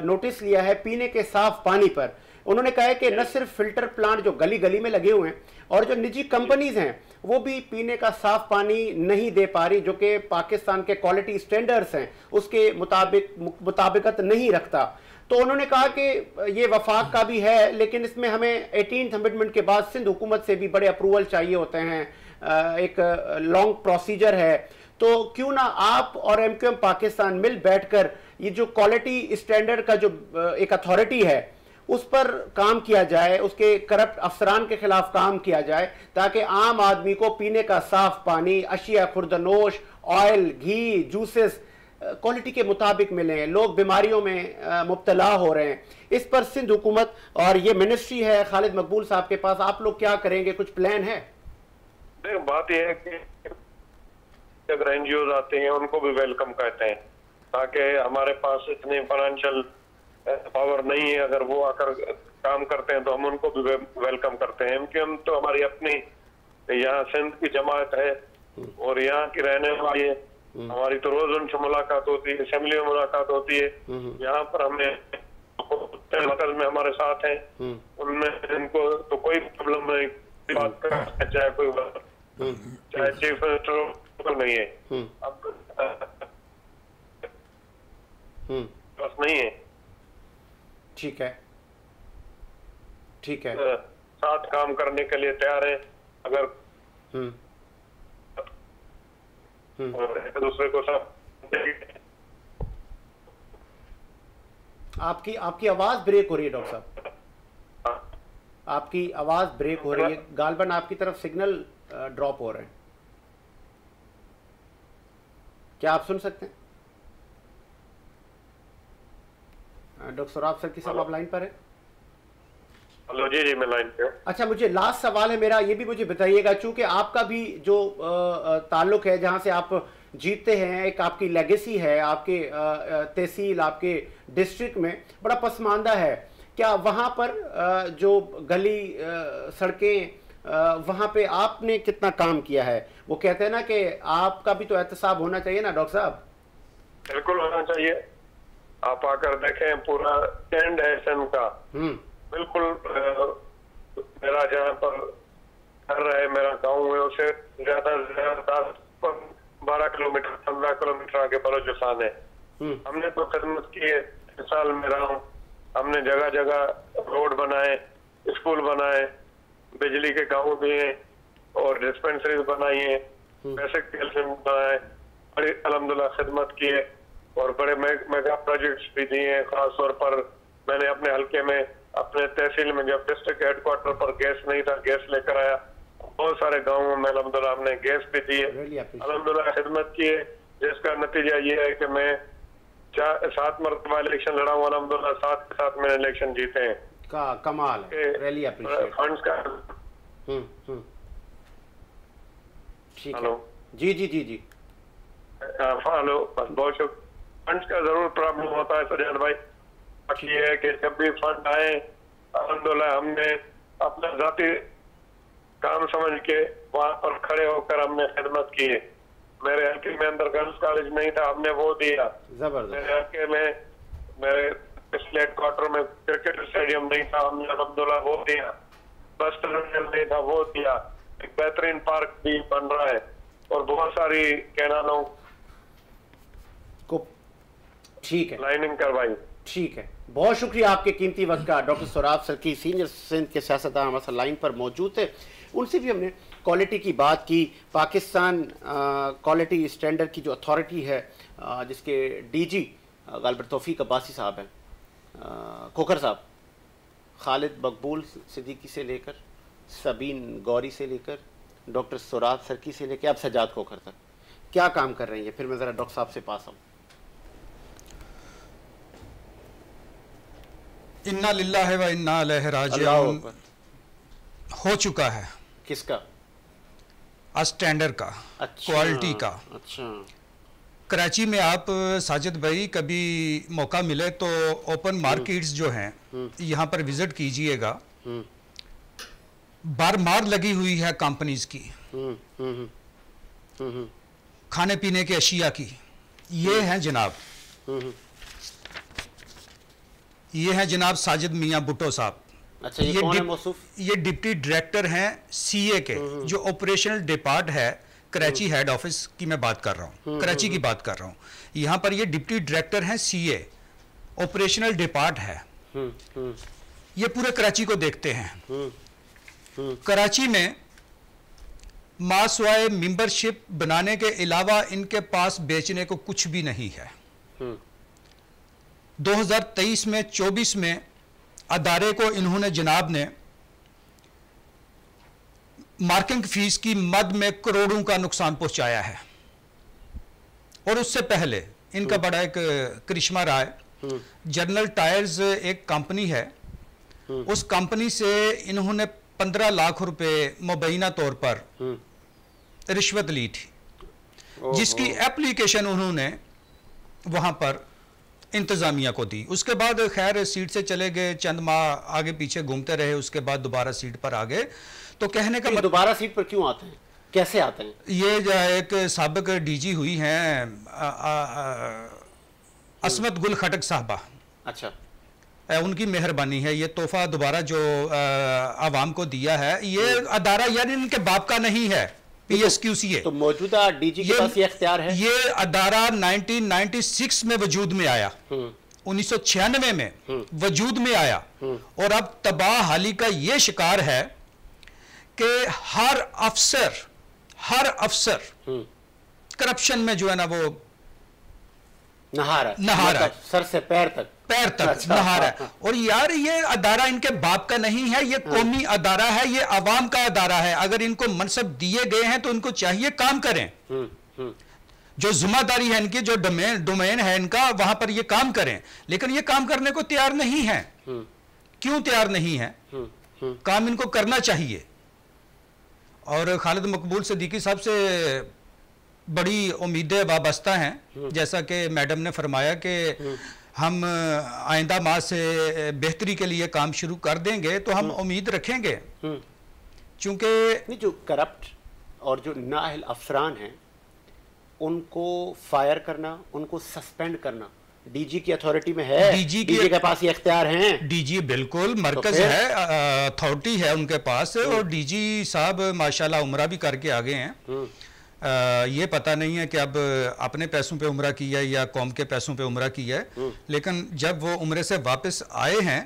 नोटिस लिया है पीने के साफ पानी पर। उन्होंने कहा है कि न सिर्फ फिल्टर प्लांट जो गली गली में लगे हुए हैं और जो निजी कंपनीज हैं वो भी पीने का साफ पानी नहीं दे पा रही, जो कि पाकिस्तान के क्वालिटी स्टैंडर्ड्स हैं उसके मुताबिकत नहीं रखता। तो उन्होंने कहा कि ये वफाक का भी है, लेकिन इसमें हमें 18th अमेंडमेंट के बाद सिंध हुकूमत से भी बड़े अप्रूवल चाहिए होते हैं, एक लॉन्ग प्रोसीजर है। तो क्यों ना आप और एमक्यूएम पाकिस्तान मिल बैठकर ये जो क्वालिटी स्टैंडर्ड का जो एक अथॉरिटी है उस पर काम किया जाए, उसके करप्ट अफसरान के खिलाफ काम किया जाए, ताकि आम आदमी को पीने का साफ पानी, अशिया खुर्दनोश, ऑयल, घी, जूसेस क्वालिटी के मुताबिक मिले। लोग बीमारियों में मुब्तला हो रहे हैं। इस पर सिंध हुकूमत और ये मिनिस्ट्री है खालिद मकबूल साहब के पास, आप लोग क्या करेंगे, कुछ प्लान है? देखो, बात यह है कि अगर एनजीओ आते हैं उनको भी वेलकम कहते हैं, ताकि हमारे पास इतनी फाइनेंशियल पावर नहीं है, अगर वो आकर काम करते हैं तो हम उनको भी वेलकम करते हैं। क्योंकि हम तो हमारी अपनी यहाँ सिंध की जमात है और यहाँ की रहने वाली है, हमारी तो रोज उनसे मुलाकात होती है, असेंबली में मुलाकात होती है। यहाँ पर हमें मरकज में हमारे साथ हैं, उनमें इनको तो कोई प्रॉब्लम नहीं, बात कर चाहे कोई चाहे चीफ मिनिस्टर नहीं है, अब बस नहीं है। ठीक है, ठीक है, साथ काम करने के लिए तैयार है। अगर और एक दूसरे को सब आपकी आवाज ब्रेक हो रही है डॉक्टर साहब, आपकी आवाज ब्रेक हो रही है, गालबन आपकी तरफ सिग्नल ड्रॉप हो रहे हैं, क्या आप सुन सकते हैं? डॉक्टर सुराब सर की साहब आप लाइन पर है? हेलो, जी जी मैं लाइन पे हूं। अच्छा, मुझे लास्ट सवाल है मेरा, ये भी मुझे बताइएगा, चूंकि आपका भी जो ताल्लुक है जहां से आप जीतते हैं, एक आपकी लेगेसी है, आपके तहसील, आपके डिस्ट्रिक्ट में बड़ा पसमानदा है क्या वहाँ पर जो गली सड़कें वहाँ पे आपने कितना काम किया है? वो कहते हैं ना कि आपका भी तो एहतसाब होना चाहिए ना डॉक्टर साहब। बिल्कुल होना चाहिए। आप आकर देखें, पूरा स्टैंड है सन का, बिल्कुल मेरा जहाँ पर घर है, मेरा गांव है, उसे ज्यादा से ज्यादा 12 किलोमीटर 15 किलोमीटर आगे बलोचिस्तान है। हमने तो खिदमत की है, इस साल में रहा हूँ। हमने जगह जगह रोड बनाए, स्कूल बनाए, बिजली के गाँव दिए और डिस्पेंसरीज बनाई है, बेसिक कैल्शियम बनाए, बड़ी अल्हम्दुलिल्लाह खिदमत की है और बड़े मेगा प्रोजेक्ट्स भी दिए हैं। खास तौर पर मैंने अपने हल्के में, अपने तहसील में, जब डिस्ट्रिक्ट हेडक्वार्टर पर गैस नहीं था, गैस लेकर आया। बहुत सारे गाँवों में अल्हम्दुलिल्लाह हमने गैस भी दी है, अल्हम्दुलिल्लाह खिदमत की है, जिसका नतीजा ये है कि मैं 7 मरतबा इलेक्शन लड़ा हूँ अल्हम्दुलिल्लाह, 7 के 7 मैंने इलेक्शन जीते हैं। कमाल है, रियली अप्रिशिएट। फंड्स का ठीक हेलो है, जी जी जी जी, हेलो, बस बहुत शुक्र। फंड्स का जरूर प्रॉब्लम होता है सजाद भाई। बाकी ये है कि जब भी फंड आए अल्हम्दुलिल्लाह हमने अपना जाती काम समझ के वहाँ पर खड़े होकर हमने खिदमत की है। मेरे हल्के में अंदर गर्ल्स कॉलेज नहीं था, हमने वो दिया। जबरदस्त। मेरे हल्के में, मेरे पिछले हेडक्वार्टर में क्रिकेट स्टेडियम नहीं था, हमने अल्हम्दुलिल्लाह वो दिया। बस टर्मिनल नहीं था, वो दिया। एक बेहतरीन पार्क भी बन रहा है और बहुत सारी कैनालों को ठीक है लाइनिंग करवाई। ठीक है, बहुत शुक्रिया आपके कीमती वक्त का। डॉक्टर सोराब सरकी सीनियर सिंध के सियासतदान हमारे साथ लाइन पर मौजूद थे। उनसे भी हमने क्वालिटी की बात की। पाकिस्तान क्वालिटी स्टैंडर्ड की जो अथॉरिटी है, जिसके डीजी गालिब तौफीक अब्बासी साहब हैं, खोखर साहब, खालिद मकबूल सिद्दीकी से लेकर सबीन गौरी से लेकर डॉक्टर सोराब सरकी से लेकर अब सजाद खोखर तक क्या काम कर रही है। फिर मैं ज़रा डॉक्टर साहब से पास आऊँ। इन्ना लिल्लाहि व इन्ना इलैहि राजिऊन हो चुका है। किसका? स्टैंडर्ड का, अच्छा, क्वालिटी का। अच्छा। कराची में आप साजिद भाई कभी मौका मिले तो ओपन मार्केट्स जो हैं यहाँ पर विजिट कीजिएगा। बारमार लगी हुई है कंपनीज की, खाने पीने के अशिया की। ये हैं जनाब, ये हैं जनाब साजिद मियाँ भुट्टो साहब। अच्छा, ये कौन है मौसूफ? ये डिप्टी डायरेक्टर हैं सीए के, जो ऑपरेशनल डिपार्ट है कराची हेड ऑफिस की मैं बात कर रहा हूँ, कराची की बात कर रहा हूँ। यहाँ पर ये डिप्टी डायरेक्टर हैं सीए, ऑपरेशनल डिपार्ट है। ये पूरे कराची को देखते हैं। कराची में मासवाए मेंबरशिप बनाने के अलावा इनके पास बेचने को कुछ भी नहीं है। 2023 में 24 में अदारे को इन्होंने जनाब ने मार्किंग फीस की मद में करोड़ों का नुकसान पहुंचाया है। और उससे पहले इनका बड़ा एक करिश्मा रहा है। जनरल टायर्स एक कंपनी है, उस कंपनी से इन्होंने 15 लाख रुपए मुबैना तौर पर रिश्वत ली थी, जिसकी एप्लीकेशन उन्होंने वहां पर इंतजामिया को दी। उसके बाद खैर सीट से चले गए, चंद माह आगे पीछे घूमते रहे, उसके बाद दोबारा सीट पर आ गए। तो कहने का दोबारा सीट पर क्यों आते हैं, कैसे आते हैं? ये जो एक साबिक डीजी हुई हैं असमत गुल खटक साहबा, अच्छा, उनकी मेहरबानी है। ये तोहफा दोबारा जो आवाम को दिया है, ये अदारा यानी इनके बाप का नहीं है, PSQCA। तो मौजूदा डीजी के पास ये इख्तियार है। ये अदारा 1996 में वजूद में आया, 1996 में वजूद में आया, और अब तबाह हाली का ये शिकार है कि हर अफसर करप्शन में जो है ना वो नहा रहा है, सर से पैर तक नहा रहा है। और यार ये अदारा इनके बाप का नहीं है, ये कौमी अदारा है, ये अवाम का अदारा है। अगर इनको मनसब दिए गए हैं तो इनको चाहिए काम करें, जो जिम्मेदारी है इनकी, जो डोमेन है इनका, वहां पर ये काम करें। लेकिन ये काम करने को तैयार नहीं है। क्यों तैयार नहीं है? काम इनको करना चाहिए। और खालिद मकबूल सिद्दीकी साहब से बड़ी उम्मीदें वाबस्ता हैं। जैसा कि मैडम ने फरमाया कि हम आइंदा माह से बेहतरी के लिए काम शुरू कर देंगे तो हम उम्मीद रखेंगे, चूँकि जो करप्ट और जो नाअहल अफसरान हैं उनको फायर करना, उनको सस्पेंड करना डीजी की अथॉरिटी में है। डीजी के पास ये इख्तियार हैं। डीजी बिल्कुल मरकज है, अथॉरिटी है उनके पास, और डीजी साहब माशाल्लाह उम्रा भी करके आ गए हैं। ये पता नहीं है कि अब अपने पैसों पे उम्रा किया है या कौम के पैसों पे उम्रा किया है, लेकिन जब वो उम्रे से वापस आए हैं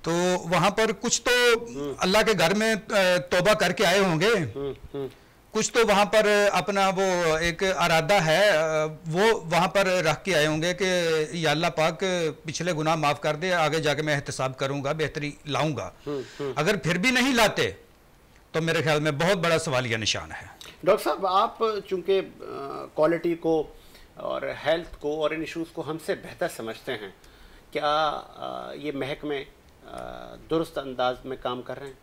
तो वहाँ पर कुछ तो अल्लाह के घर में तौबा करके आए होंगे, कुछ तो वहाँ पर अपना वो एक इरादा है वो वहाँ पर रख के आए होंगे कि या अल्लाह पाक पिछले गुनाह माफ़ कर दे, आगे जाके मैं एहतसाब करूँगा, बेहतरी लाऊंगा। अगर फिर भी नहीं लाते तो मेरे ख्याल में बहुत बड़ा सवालिया निशान है। डॉक्टर साहब, आप चूँकि क्वालिटी को और हेल्थ को और इन इशूज़ को हमसे बेहतर समझते हैं, क्या ये महकमे दुरुस्त अंदाज में काम कर रहे हैं?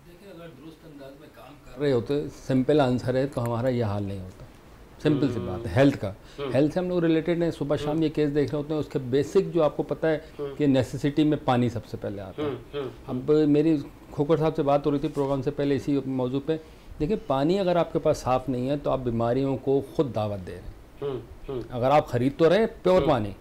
देखिए, अगर दुरुस्त अंदाज में काम कर रहे होते, सिंपल आंसर है, तो हमारा ये हाल नहीं होता। सिंपल सी बात है। हेल्थ का, हेल्थ से हम लोग रिलेटेड हैं, सुबह शाम ये केस देख रहे होते हैं, उसके बेसिक जो आपको पता है कि नेसेसिटी में पानी सबसे पहले आता है। अब मेरी खोकर साहब से बात हो रही थी प्रोग्राम से पहले इसी मौजू पे, देखिए पानी अगर आपके पास साफ़ नहीं है तो आप बीमारियों को खुद दावत दे रहे हैं। अगर आप ख़रीद तो रहे हैं प्योर पानी,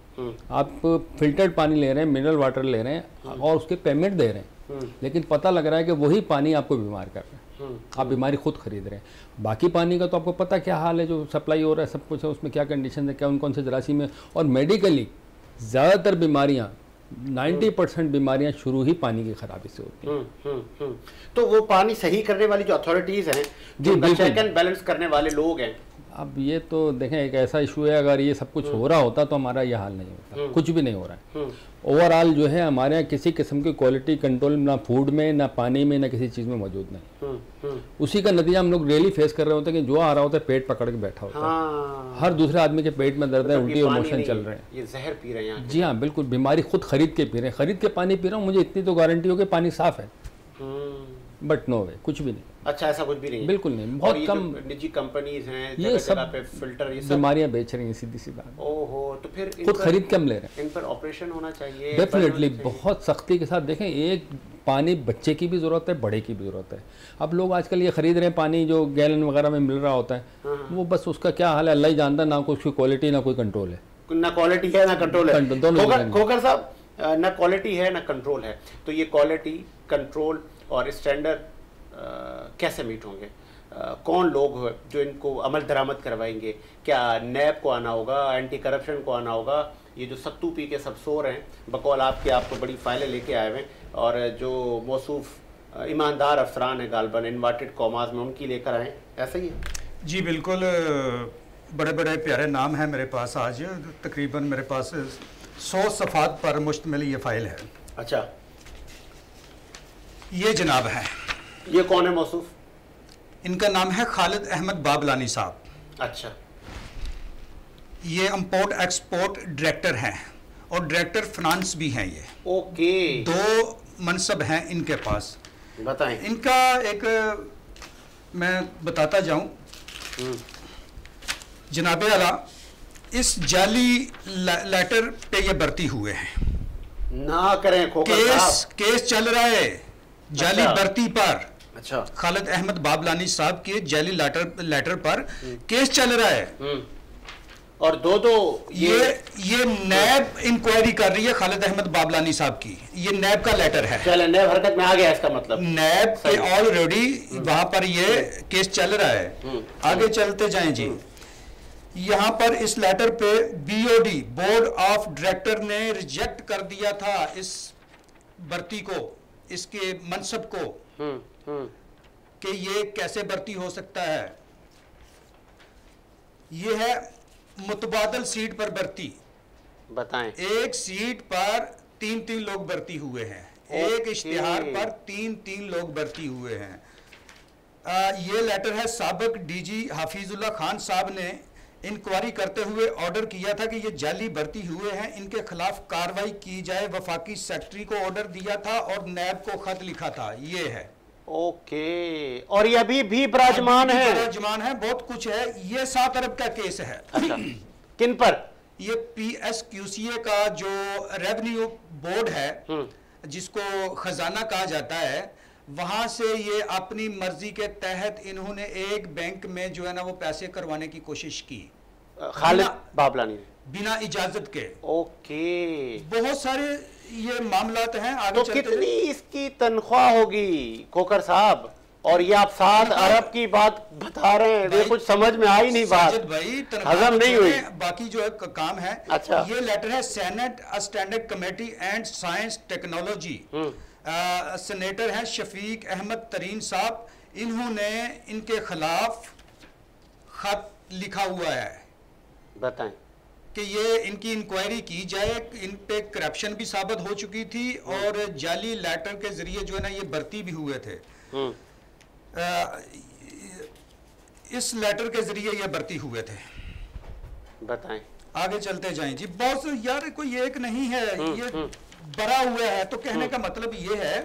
आप फिल्टर्ड पानी ले रहे हैं, मिनरल वाटर ले रहे हैं और उसके पेमेंट दे रहे हैं, लेकिन पता लग रहा है कि वही पानी आपको बीमार कर रहा है, आप बीमारी खुद खरीद रहे हैं। बाकी पानी का तो आपको पता क्या हाल है, जो सप्लाई हो रहा है सब कुछ है, उसमें क्या कंडीशन है, क्या कौन से जरासीम है। और मेडिकली ज़्यादातर बीमारियाँ 90% बीमारियां शुरू ही पानी की खराबी से होती हैं। तो वो पानी सही करने वाली जो अथॉरिटीज़ हैं, जो चेक एंड बैलेंस करने वाले लोग हैं, अब ये तो देखें एक ऐसा इशू है, अगर ये सब कुछ हो रहा होता तो हमारा ये हाल नहीं होता। कुछ भी नहीं हो रहा है। ओवरऑल जो है हमारे यहाँ किसी किस्म की क्वालिटी कंट्रोल ना फूड में, ना पानी में, ना किसी चीज़ में मौजूद नहीं। उसी का नतीजा हम लोग डेली फेस कर रहे होते हैं कि जो आ रहा होता है पेट पकड़ के बैठा होता है। हर दूसरे आदमी के पेट में दर्द है, उल्टी और मोशन चल रहे हैं, ये जहर पी रहे हैं। जी हाँ बिल्कुल, बीमारी खुद खरीद के पी रहे हैं। खरीद के पानी पी रहा हूँ, मुझे इतनी तो गारंटी हो कि पानी साफ है, बट नो वे, कुछ भी नहीं। अच्छा, ऐसा कुछ भी नहीं? बिल्कुल नहीं, बहुत कम निजी कंपनीज हैं, ये सब पे फिल्टर, ये सब बीमारियां बेच रही हैं, सीधी सी बात। ओहो, तो फिर खुद खरीद के हम ले रहे हैं। इन पर ऑपरेशन होना चाहिए डेफिनेटली, बहुत सख्ती के साथ। देखें, एक पानी बच्चे की भी ज़रूरत है, बड़े की भी ज़रूरत है। अब लोग आजकल ये ख़रीद रहे हैं पानी जो गैलन वगैरह में मिल रहा होता है, वो बस उसका क्या हाल है अल्लाह ही जानता है, ना कोई उसकी क्वालिटी ना कोई कंट्रोल है। ना क्वालिटी है ना कंट्रोल है। खोकर साहब, ना क्वालिटी है ना कंट्रोल है, तो ये क्वालिटी, कंट्रोल और स्टैंडर्ड कैसे मीट होंगे? कौन लोग जो इनको अमल दरामद करवाएंगे? क्या नैब को आना होगा, एंटी करप्शन को आना होगा? ये जो सत्तू पी के सब सो रहे हैं, बकौल आपके, आप तो बड़ी फाइलें लेके आए हुए हैं, और जो मौसूफ ईमानदार अफसरान हैं गालबन इन्वर्टेड कॉमास में, उनकी लेकर आए, ऐसा ही है? जी बिल्कुल, बड़े बड़े प्यारे नाम हैं मेरे पास। आज तकरीबन मेरे पास 100 सफ़ात पर मुश्तमिल ये फ़ाइल है। अच्छा, ये जनाब है। ये कौन है मौसूफ? इनका नाम है खालिद अहमद बाबलानी साहब। अच्छा, ये इंपोर्ट एक्सपोर्ट डायरेक्टर हैं और डायरेक्टर फाइनेंस भी हैं ये। ओके, 2 मनसब हैं इनके पास। बताएं। इनका एक मैं बताता जाऊं, जनाबे आला, इस जाली लेटर पे ये भर्ती हुए हैं। ना करें खोकर साहब, केस चल रहा है जाली भर्ती पर। अच्छा, खालिद अहमद बाबलानी साहब के जाली लेटर पर केस चल रहा है, और दो ये नैब इंक्वायरी कर रही है खालिद अहमद बाबलानी साहब की। ये नैब का लेटर है। चले, नैब हरकत में आ गया, इसका मतलब नैब के ऑलरेडी वहां पर ये केस चल रहा है। आगे चलते जाएं जी। यहाँ पर इस लेटर पे बीओडी, बोर्ड ऑफ डायरेक्टर ने रिजेक्ट कर दिया था इस भर्ती को, इसके मनसब को, कि ये कैसे भर्ती हो सकता है। ये है मुतबादल सीट पर भर्ती। बताएं। एक सीट पर 3-3 लोग भर्ती हुए हैं। एक इश्तिहार पर 3-3 लोग भर्ती हुए हैं। ये लेटर है साबिक डीजी हाफिजुल्लाह खान साहब ने इंक्वायरी करते हुए ऑर्डर किया था कि ये जाली भर्ती हुए हैं, इनके खिलाफ कार्रवाई की जाए। वफाकी सेक्रेटरी को ऑर्डर दिया था और नैब को खत लिखा था। ये है। ओके, और ये अभी भी विराजमान है? विराजमान है, बहुत कुछ है। ये 7 अरब का केस है। अच्छा, किन पर? ये PSQCA का जो रेवेन्यू बोर्ड है, जिसको खजाना कहा जाता है, वहां से ये अपनी मर्जी के तहत इन्होंने एक बैंक में जो है ना वो पैसे करवाने की कोशिश की, खालिद बाबलानी बिना इजाजत के। ओके, बहुत सारे ये मामलात हैं। आगे तो कितनी इसकी तनख्वाह होगी कोकर साहब? और ये आप 7 अरब की बात बता रहे हैं, ये कुछ समझ में आई नहीं बात भाई, हजम नहीं हुई। बाकी जो है काम है। अच्छा, ये लेटर है senate standard committee and science technology, senator हैं शफीक अहमद तरीन साहब। इन्होंने इनके खिलाफ खत लिखा हुआ है, बताएं कि ये इनकी इंक्वायरी की जाए, इन पे करप्शन भी साबित हो चुकी थी और जाली लेटर के जरिए जो है ना ये भर्ती भी हुए थे। इस लेटर के जरिए ये भर्ती हुए थे। बताएं, आगे चलते जाएं जी। बहुत यार कोई एक नहीं है, ये भरा हुआ है। तो कहने का मतलब ये है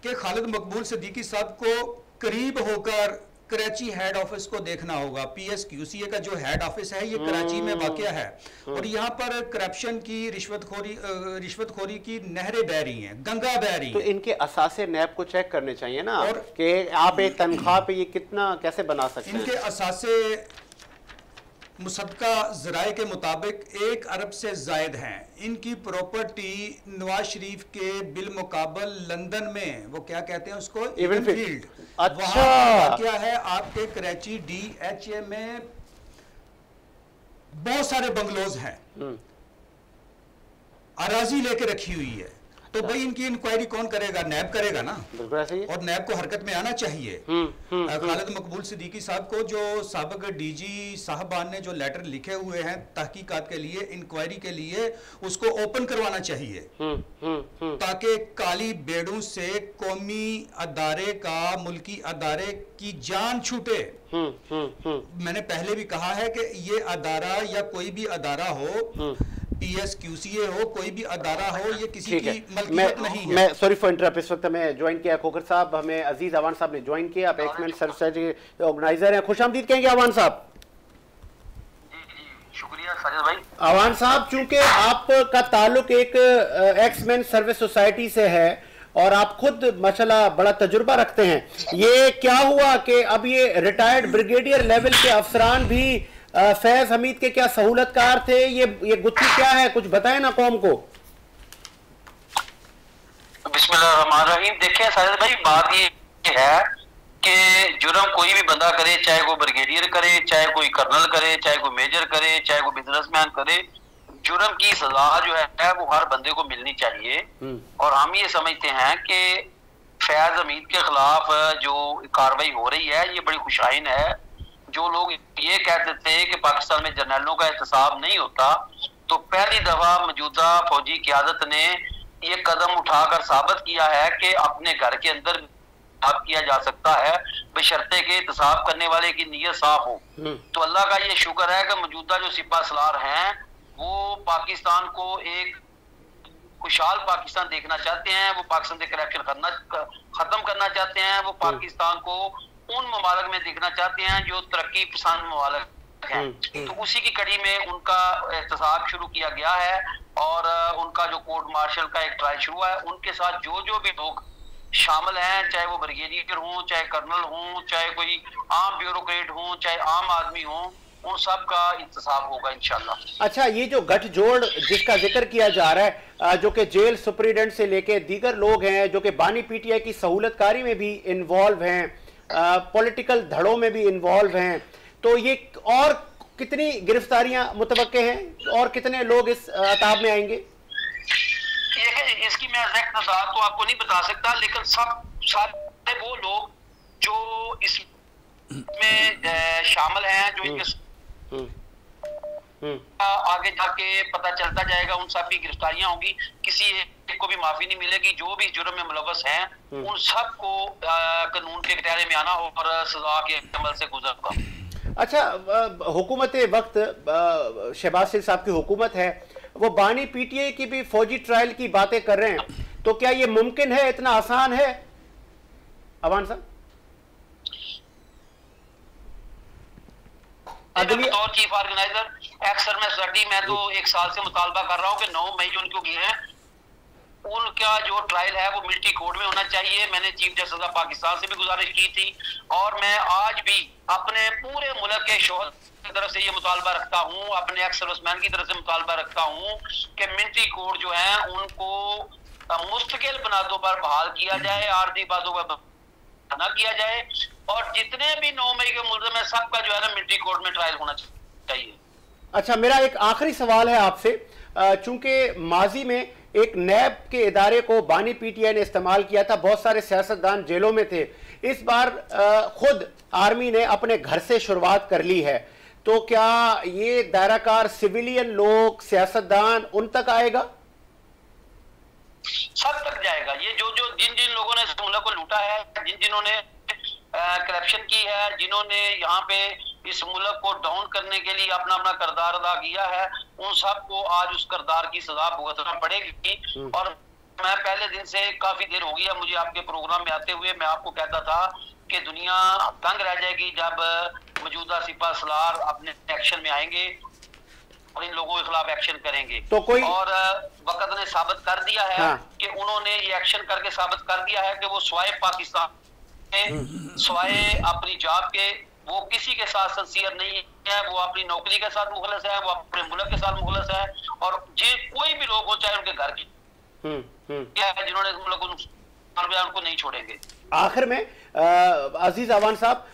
कि खालिद मकबूल सिद्दीकी साहब को करीब होकर कराची हेड ऑफिस को देखना होगा। PSQCA का जो हेड ऑफिस है ये कराची में वाक़या है और यहाँ पर करप्शन की, रिश्वतखोरी की नहरें बह रही हैं, गंगा बह रही है। तो इनके असासे नैब को चेक करने चाहिए ना, और कि आप एक तनख्वाह पे ये कितना कैसे बना सकते हैं। इनके असासे मुसद्दका ज़राए के मुताबिक 1 अरब से ज़ायद हैं। इनकी प्रॉपर्टी नवाज शरीफ के बिलमुकाबल लंदन में, वो क्या कहते हैं उसको, इवनफील्ड, अच्छा, क्या है आपके कराची DHA में बहुत सारे बंगलोज हैं, अराजी लेके रखी हुई है। तो भाई इनकी इंक्वायरी कौन करेगा? नैब करेगा ना, बिल्कुल ऐसे ही। और नैब को हरकत में आना चाहिए। खालिद मकबूल सिद्दीकी साहब को जो साबिक DG साहबान ने जो लेटर लिखे हुए हैं तहकीकात के लिए, इंक्वायरी के लिए, उसको ओपन करवाना चाहिए ताकि काली बेड़ों से कौमी अदारे का, मुल्की अदारे की जान छूटे। मैंने पहले भी कहा है कि ये अदारा या कोई भी अदारा हो, PSQCA हो, कोई भी अदारा हो, ये किसी की मलकियत नहीं है। मैं सॉरी फॉर इंटरप्ट, इस वक्त हमें ज्वाइन किया खोकर साहब, हमें अजीज अवान साहब ने ज्वाइन किया। आप एक्समेंट सर्विस ऑर्गेनाइजर हैं, खुशामदीद कहेंगे अवान साहब। शुक्रिया साजिद भाई। अवान साहब, चूंकि आपका ताल्लुक एक एक्समेन सर्विस सोसाइटी से है और आप खुद माशाल्लाह बड़ा तजुर्बा रखते हैं, ये क्या हुआ कि अब ये रिटायर्ड ब्रिगेडियर लेवल के अफसरान भी फैज हमीद के क्या सहूलतकार थे? ये गुत्थी क्या है, कुछ बताएं ना कौम को। बिस्मिल्लाहिर्रहमानिर्रहीम। देखिए साजिद भाई, बात ये है कि जुर्म कोई भी बंदा करे, चाहे वो ब्रिगेडियर करे, चाहे कोई कर्नल करे, चाहे कोई मेजर करे, चाहे कोई बिजनेसमैन करे, जुर्म की सजा जो है वो हर बंदे को मिलनी चाहिए। और हम ये समझते हैं कि फैज हमीद के खिलाफ जो कार्रवाई हो रही है ये बड़ी खुशाइन है। जो लोग ये कह देते हैं कि पाकिस्तान में जर्नलों का एहतसाब नहीं होता, तो पहली दफा मौजूदा फौजी क़यादत ने ये कदम उठाकर साबित किया है कि अपने घर के अंदर किया जा सकता है, बशर्ते के एहतसाब करने वाले की नीयत साफ हो। तो अल्लाह का ये शुक्र है कि मौजूदा जो सिपा सलार हैं वो पाकिस्तान को एक खुशहाल पाकिस्तान देखना चाहते हैं, वो पाकिस्तान से करप्शन खत्म करना चाहते हैं, वो पाकिस्तान को उन ममालिक में देखना चाहते हैं जो तरक्की पसंद ममालिक हैं। तो उसी की कड़ी में उनका एहतसाब शुरू किया गया है और उनका जो कोर्ट मार्शल का एक ट्रायल शुरू है, उनके साथ जो भी लोग शामिल हैं, चाहे वो ब्रिगेडियर हों, चाहे कर्नल हों, चाहे कोई आम ब्यूरोक्रेट हों, चाहे आम आदमी हों, उन सब का इंतसाब होगा इंशाल्लाह। अच्छा, ये जो गठजोड़ जिसका जिक्र किया जा रहा है, जो कि जेल सुपरिटेंडेंट से लेके दीगर लोग हैं जो कि बानी PTI की सहूलतकारी में भी इन्वॉल्व हैं, पॉलिटिकल धड़ों में भी इन्वॉल्व हैं, तो ये और कितनी गिरफ्तारियां मुतवक्के हैं और कितने लोग इस अताब में आएंगे? इसकी मैं एग्जैक्ट तादाद तो आपको नहीं बता सकता, लेकिन सब सारे वो लोग जो इसमें शामिल हैं, जो इनके आगे जाके पता चलता जाएगा, उन सब की गिरफ्तारियां होंगी, किसी एक को भी माफी नहीं मिलेगी। जो भी जुर्म में मुलव्वस हैं उन सब को कानून के दायरे में आना और सजा के अमल से गुजरना। अच्छा, हुकूमत वक्त शहबाज शरीफ साहब की हुकूमत है, वो बानी PTI की भी फौजी ट्रायल की बातें कर रहे हैं, तो क्या ये मुमकिन है, इतना आसान है अवान साहब? बतौर chief organiser ex service society मैं तो 1 साल से मुतालबा कर रहा हूँ कि 9 मई जो उनको गिरे हैं उनका जो ट्रायल है वो मिलिट्री कोर्ट में होना चाहिए। मैंने चीफ जस्टिस ऑफ पाकिस्तान से भी गुजारिश की थी और मैं आज भी अपने पूरे मुल्क के शोहद की तरफ से ये मुतालबा रखता हूँ, अपने एक्स सर्विसमैन की तरफ से मुतालबा रखता हूँ कि मिलिट्री कोर्ट जो है उनको मुस्तकिल बुनियादों पर बहाल किया जाए, आर्थिक बातों पर ना किया जाए और जितने भी 9 मई के मुल्ज़िम है सबका जो है ना मिलिट्री कोर्ट में ट्रायल होना चाहिए। अच्छा, मेरा एक आखिरी सवाल है आपसे, चूंकि माजी में एक नैब के इदारे को बानी पीटीआई ने इस्तेमाल किया था, बहुत सारे सियासतदान जेलों में थे, इस बार खुद आर्मी ने अपने घर से शुरुआत कर ली है, तो क्या ये दायराकार सिविलियन लोग, सियासतदान उन तक आएगा? सब तक जाएगा। ये जो जिन जिन लोगों ने इस मुल्क को लूटा है, जिन्होंने करप्शन की है, जिन्होंने यहाँ पे इस मुल्क को डाउन करने के लिए अपना अपना किरदार अदा किया है, उन सबको आज उस किरदार की सजा भुगतना पड़ेगी। और मैं पहले दिन से काफी देर हो गया मुझे आपके प्रोग्राम में आते हुए, मैं आपको कहता था कि दुनिया दंग रह जाएगी जब मौजूदा सिपा सलार अपने एक्शन में आएंगे और इन लोगों के खिलाफ एक्शन करेंगे। तो कोई और वक्त ने साबित कर दिया है कि उन्होंने ये एक्शन करके साबित कर दिया है कि वो स्वाय पाकिस्तान के, स्वाय अपनी जॉब के, वो किसी के साथ सिंसियर नहीं है, वो अपनी नौकरी के साथ मुखलस है, वो अपने मुल्क के साथ मुखलस है और कोई भी लोग हो चाहे उनके घर की क्या है जिन्होंने मुल्क को उनको नहीं छोड़ेंगे। आखिर में अजीज अवान साहब,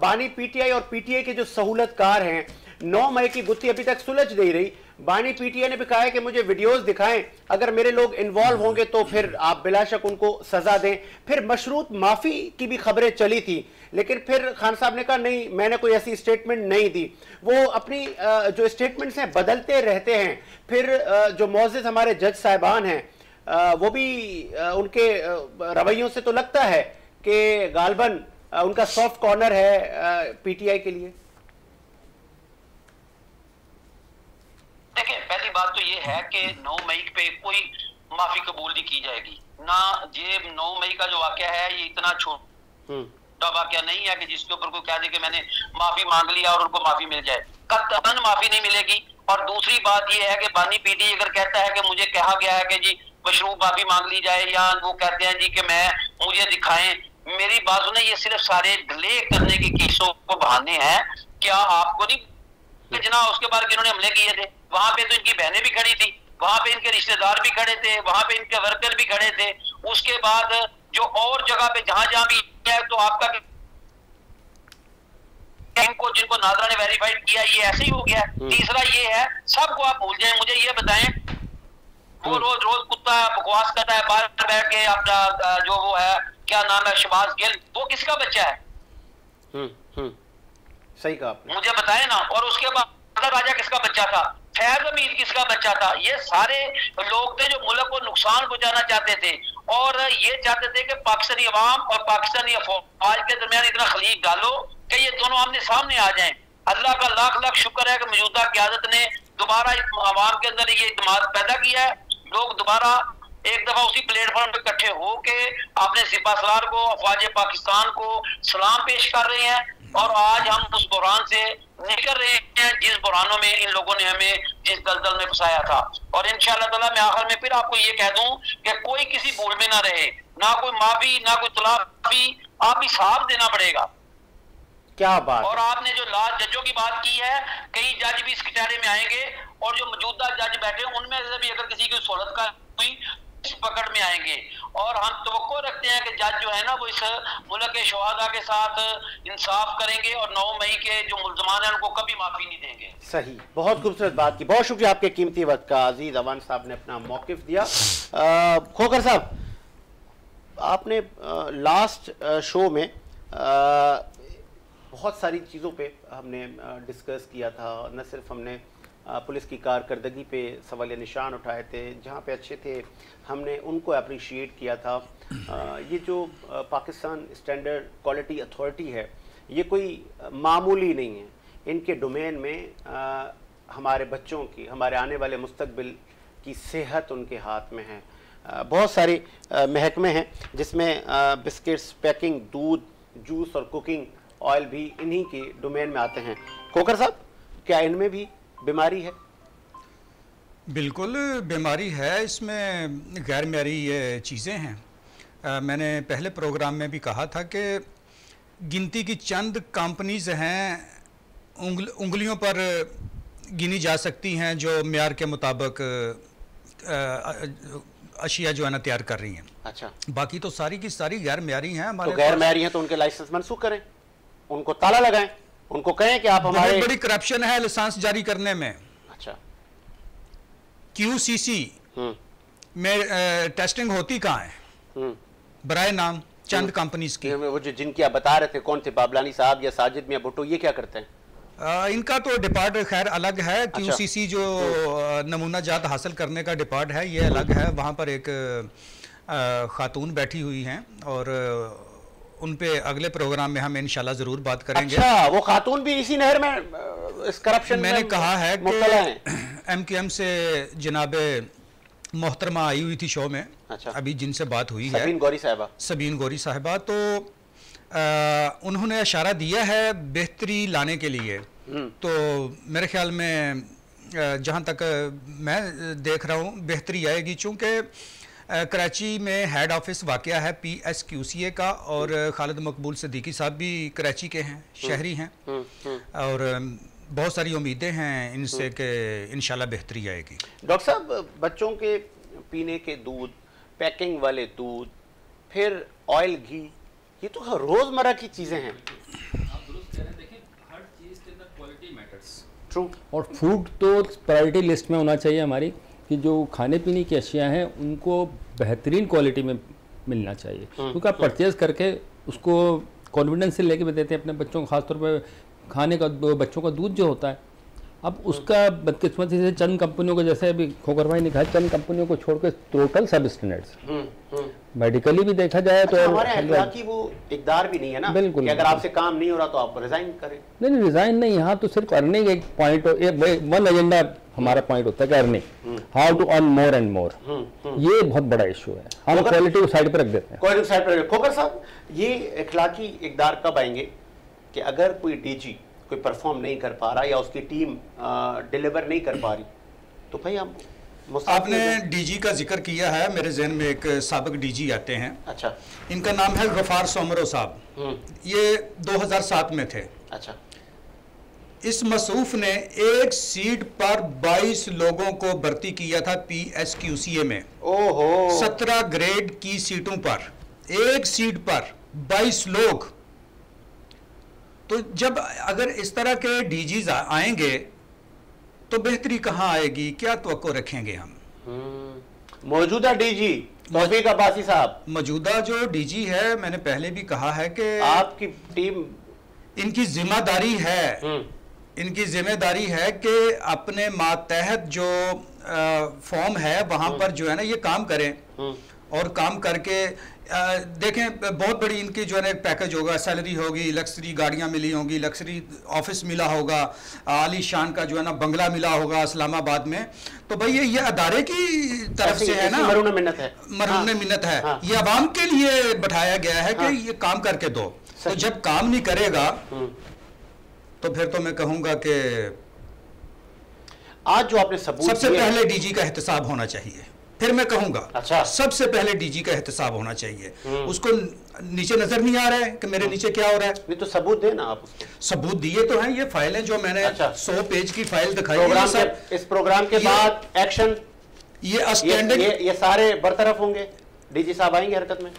बानी पीटीआई और पीटीआई के जो सहूलतकार हैं, 9 मई की गुत्थी अभी तक सुलझ नहीं रही। बानी पीटीआई ने भी कहा है कि मुझे वीडियोस दिखाएं, अगर मेरे लोग इन्वॉल्व होंगे तो फिर आप बिलाशक उनको सजा दें। फिर मशरूत माफी की भी खबरें चली थी, लेकिन फिर खान साहब ने कहा नहीं, मैंने कोई ऐसी स्टेटमेंट नहीं दी। वो अपनी जो स्टेटमेंट्स हैं बदलते रहते हैं। फिर जो मौजूद हमारे जज साहिबान हैं वो भी उनके रवैयों से तो लगता है कि गालबन उनका सॉफ्ट कॉर्नर है पीटीआई के लिए। देखिए, पहली बात तो ये है कि 9 मई पे कोई माफी कबूल नहीं की जाएगी ना। ये 9 मई का जो वाकया है ये इतना छोटा वाकया नहीं है कि जिसके ऊपर कोई कह दे कि मैंने माफी मांग लिया और उनको माफी मिल जाए। कतई माफी नहीं मिलेगी। और दूसरी बात ये है कि बानी पीटीआई अगर कहता है कि मुझे कहा गया है कि जी मशरूब माफी मांग ली जाए, या वो कहते हैं जी कि मुझे दिखाएं, मेरी बात सुने, ये सिर्फ सारे डिले करने के केसों को बहाने हैं। क्या आपको नहीं जना उसके बाद इन्होंने हमले किए थे, वहां पे तो इनकी बहनें भी खड़ी थी, वहां पे इनके रिश्तेदार भी खड़े थे, वहां पे इनके वर्कर भी खड़े थे। उसके बाद जो और जगह पे जहां जहां भी है तो आपका को जिनको नादरा ने वेरीफाइड किया ये ऐसे ही हो गया। तीसरा ये है, सबको आप भूल जाए, मुझे ये बताएं वो रोज कुत्ता बकवास करता है बाहर बैठ के अपना जो वो है क्या नाम है शहबाज गिल, वो किसका बच्चा है? सही कहा आपने, मुझे बताए ना। और उसके बाद राजा किसका बच्चा था? फैज हमीद किसका बच्चा था? ये सारे लोग थे जो मुल्क को नुकसान पहुंचाना चाहते थे और ये चाहते थे कि पाकिस्तानी अवाम और पाकिस्तानी अफवाज के दरमियान इतना खलीज डालो कि ये दोनों आमने सामने आ जाएं। अल्लाह का लाख लाख शुक्र है कि मौजूदा क़यादत ने दोबारा अवाम के अंदर ये इत्मीनान पैदा किया है। लोग दोबारा एक दफा उसी प्लेटफॉर्म पे इकट्ठे होके अपने सिपा सलार को, अफवाज पाकिस्तान को सलाम पेश कर रहे हैं और आज हम उस बुरान से निकल रहे हैं जिस बुरानों में इन लोगों ने हमें जिस दलदल में फंसाया था। और इंशाअल्लाह ताला मैं आखिर में फिर आपको ये कह दूं कि कोई किसी भूल में ना रहे, ना कोई माफी ना कोई तलाफी, आप हिसाब देना पड़ेगा। क्या बात। और आपने जो लास्ट जजों की बात की है, कई जज भी इस कचहरे में आएंगे और जो मौजूदा जज बैठे उनमें से भी अगर किसी की सहूलत का हुई इस पकड़ में आएंगे। और हम तवक्को रखते हैं कि जज जो है ना वो इस मुल्क के शहादा के साथ इंसाफ करेंगे और 9 मई के जो मुल्ज़मान हैं उनको कभी माफी नहीं देंगे। सही, बहुत खूबसूरत बात की, बहुत शुक्रिया आपके कीमती वक्त का। अजीज अवान साहब ने अपना मौक़िफ़ दिया। खोखर साहब, आपने लास्ट शो में बहुत सारी चीज़ों पे हमने डिस्कस किया था। न सिर्फ हमने पुलिस की कारकर्दगी पे सवाल निशान उठाए थे, जहाँ पे अच्छे थे हमने उनको अप्रिशिएट किया था। ये जो पाकिस्तान स्टैंडर्ड क्वालिटी अथॉरिटी है ये कोई मामूली नहीं है। इनके डोमेन में हमारे बच्चों की, हमारे आने वाले मुस्तकबिल की सेहत उनके हाथ में है। बहुत सारे महकमे हैं जिसमें बिस्किट्स, पैकिंग, दूध, जूस और कुकिंग ऑयल भी इन्हीं के डोमेन में आते हैं। खोकर साहब, क्या इनमें भी बीमारी है? बिल्कुल बीमारी है, इसमें गैर मेरी ये चीज़ें हैं। मैंने पहले प्रोग्राम में भी कहा था कि गिनती की चंद कंपनीज़ हैं, उंगलियों पर गिनी जा सकती हैं, जो म्यार के मुताबिक अशिया जो है ना तैयार कर रही हैं। अच्छा, बाकी तो सारी की सारी गैर म्यारी हैं हमारे। तो गैर म्यारी हैं तो उनके लाइसेंस मनसूख करें, उनको ताला लगाएं, उनको कहें कि आप हमारे। बड़ी करप्शन है लाइसेंस जारी करने में। अच्छा, QCC में टेस्टिंग होती कहाँ है? बराए नाम चंद कंपनीज की। वो जो जिनकी आप बता रहे थे, कौन थे, बाबलानी साहब या साजिद मियां भुट्टो, ये क्या करते हैं? इनका तो डिपार्ट खैर अलग है। QCC जो नमूना जात हासिल करने का डिपार्ट है ये अलग है। वहाँ पर एक खातून बैठी हुई हैं और उन पे अगले प्रोग्राम में हम इंशाल्लाह ज़रूर बात करेंगे। अच्छा, वो खातून भी इसी नहर में इस करप्शन मैंने कहा है कि MQM से जनाबे मोहतरमा आई हुई थी शो में। अच्छा, अभी जिनसे बात हुई है सबीन गौरी साहिबा, तो उन्होंने इशारा दिया है बेहतरी लाने के लिए। तो मेरे ख्याल में जहाँ तक मैं देख रहा हूँ बेहतरी आएगी, चूँकि कराची में हेड ऑफिस वाक़या है PSQCA का, और खालिद मकबूल सिद्दीकी साहब भी कराची के हैं, शहरी हैं, और बहुत सारी उम्मीदें हैं इनसे कि इंशाल्लाह बेहतरी आएगी। डॉक्टर साहब, बच्चों के पीने के दूध, पैकिंग वाले दूध, फिर ऑयल, घी, ये तो रोज़मर्रा की चीज़ें हैं। आप दुरुस्त कह रहे हैं, देखिए हर चीज़ के अंदर क्वालिटी मैटर्स। ट्रू। और फूड तो प्रायोरिटी लिस्ट में होना चाहिए हमारी, कि जो खाने पीने की अशिया हैं उनको बेहतरीन क्वालिटी में मिलना चाहिए, क्योंकि आप परचेज़ करके उसको कॉन्फिडेंस से लेके भी देते हैं अपने बच्चों को, ख़ासतौर पर खाने का बच्चों का दूध जो होता है। अब उसका बदकिस्मती से चंद कंपनियों को, जैसे अभी खोकर भाई ने कहा, चंद कंपनियों को छोड़कर टोटल सब स्टैंडर्ड्स मेडिकली भी देखा जाए तो हमारे अखलाकी वो इकदार भी नहीं है ना। बिल्कुल, कि अगर आपसे काम नहीं हो रहा तो आप रिजाइन करें। नहीं, रिजाइन नहीं, यहाँ तो सिर्फ अर्निंग एक पॉइंट, वन एजेंडा हमारा पॉइंट होता है कि earning, how to earn more and more. ये बहुत बड़ा इशू है, हम क्वालिटी को साइड पर रख देते हैं। क्वालिटी साइड पर। खोकर साहब, ये अखलाकी इकदार कब आएंगे कि अगर कोई DG कोई परफॉर्म नहीं कर पा रहा या उसकी टीम डिलीवर नहीं कर पा रही, तो भाई हम आपने DG का जिक्र किया है, मेरे जहन में एक साबिक DG आते हैं। अच्छा, इनका नाम है गफार सोमरो साहब, ये 2007 में थे। अच्छा, इस मसूफ ने एक सीट पर 22 लोगों को भर्ती किया था PSQCA में। ओहो, 17 ग्रेड की सीटों पर एक सीट पर 22 लोग। तो जब अगर इस तरह के DGs आएंगे तो बेहतरी कहाँ आएगी? क्या तवक्को रखेंगे हम? मौजूदा DG तौफीक अब्बासी साहब, मौजूदा जो DG है, मैंने पहले भी कहा है कि आपकी टीम, इनकी जिम्मेदारी है, इनकी जिम्मेदारी है कि अपने मातहत जो फॉर्म है वहाँ पर जो है ना ये काम करें, और काम करके देखें, बहुत बड़ी इनकी जो है ना एक पैकेज होगा, सैलरी होगी, लग्जरी गाड़ियाँ मिली होंगी, लग्जरी ऑफिस मिला होगा, आली शान का जो है ना बंगला मिला होगा इस्लामाबाद में। तो भाई ये अदारे की तरफ से है ना, मरून मिन्नत है, हाँ। ये अवाम के लिए बैठाया गया है कि ये काम करके दो। तो जब काम नहीं करेगा तो फिर तो मैं कहूँगा कि आज जो आपने सबूत सबसे पहले DG का एहतसाब होना चाहिए। फिर मैं कहूंगा, अच्छा, सबसे पहले DG का एहतसाब होना चाहिए। उसको नीचे नजर नहीं आ रहा है कि मेरे नीचे क्या हो रहा है। नहीं तो सबूत देना आप उसको। सबूत दिए तो हैं, ये फाइलें जो मैंने 100 पेज की फाइल दिखाई है। इस प्रोग्राम के बाद एक्शन ये सारे बरतरफ होंगे। DG साहब आएंगे हरकत में।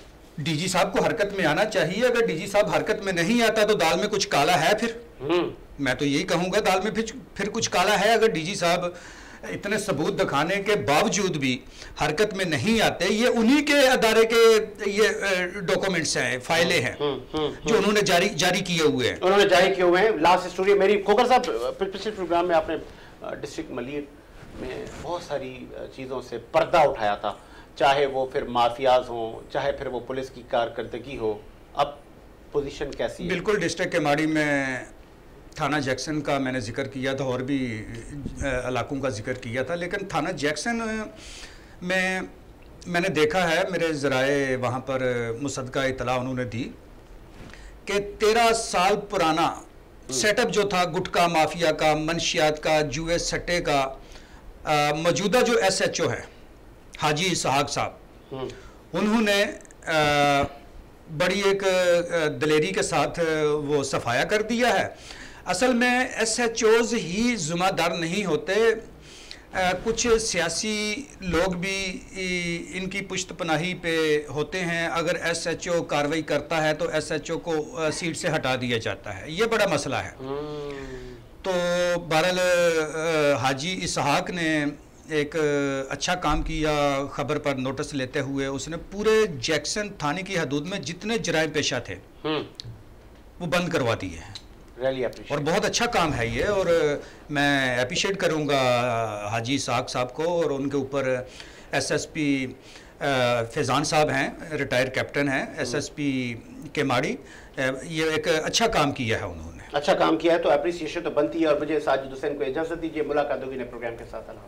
DG साहब को हरकत में आना चाहिए। अगर DG साहब हरकत में नहीं आता तो दाल में कुछ काला है। फिर मैं तो यही कहूंगा, दाल में फिर कुछ काला है। अगर DG साहब इतने सबूत दिखाने के बावजूद भी हरकत में नहीं आते, ये उन्हीं के अदारे के ये डॉक्यूमेंट्स हैं, फाइलें हैं जो उन्होंने जारी किए हुए हैं। उन्होंने जारी किए हुए हैं। लास्ट स्टोरी मेरी, खोकर साहब, पिछले प्रोग्राम में आपने डिस्ट्रिक्ट मलिर में बहुत सारी चीज़ों से पर्दा उठाया था, चाहे वो फिर माफियाज हों, चाहे फिर वो पुलिस की कारकर्दगी हो। अब पोजीशन कैसी है? बिल्कुल, डिस्ट्रिक्ट केमाड़ी में थाना जैक्सन का मैंने जिक्र किया था और भी इलाकों का जिक्र किया था, लेकिन थाना जैक्सन में मैंने देखा है, मेरे ज़राए वहाँ पर मुसद्दका इतला उन्होंने दी कि 13 साल पुराना सेटअप जो था गुटखा माफिया का, मनशियात का, जुए सट्टे का, मौजूदा जो SHO है हाजी इसहाक साहब, उन्होंने बड़ी एक दलेरी के साथ वो सफाया कर दिया है। असल में SHOs ही ज़िम्मेदार नहीं होते, कुछ सियासी लोग भी इनकी पुश्त पनाही पे होते हैं। अगर SHO कार्रवाई करता है तो SHO को सीट से हटा दिया जाता है, ये बड़ा मसला है। तो बहरहाल हाजी इसहाक ने एक अच्छा काम किया, खबर पर नोटिस लेते हुए उसने पूरे जैक्सन थाने की हदूद में जितने जराइम पेशा थे वो बंद करवा दिए हैं। और बहुत अच्छा काम है ये, और मैं अप्रिशिएट करूंगा हाजी इसहाक साहब को, और उनके ऊपर SSP फैज़ान साहब हैं, रिटायर्ड कैप्टन हैं SSP केमाड़ी, ये एक अच्छा काम किया है उन्होंने। अच्छा काम किया है तो अप्रिसिएशन तो बनती है। और मुझे साजिद हुसैन को इजाज़त दीजिए, मुलाकात होगी नए प्रोग्राम के साथ। अल्लाह।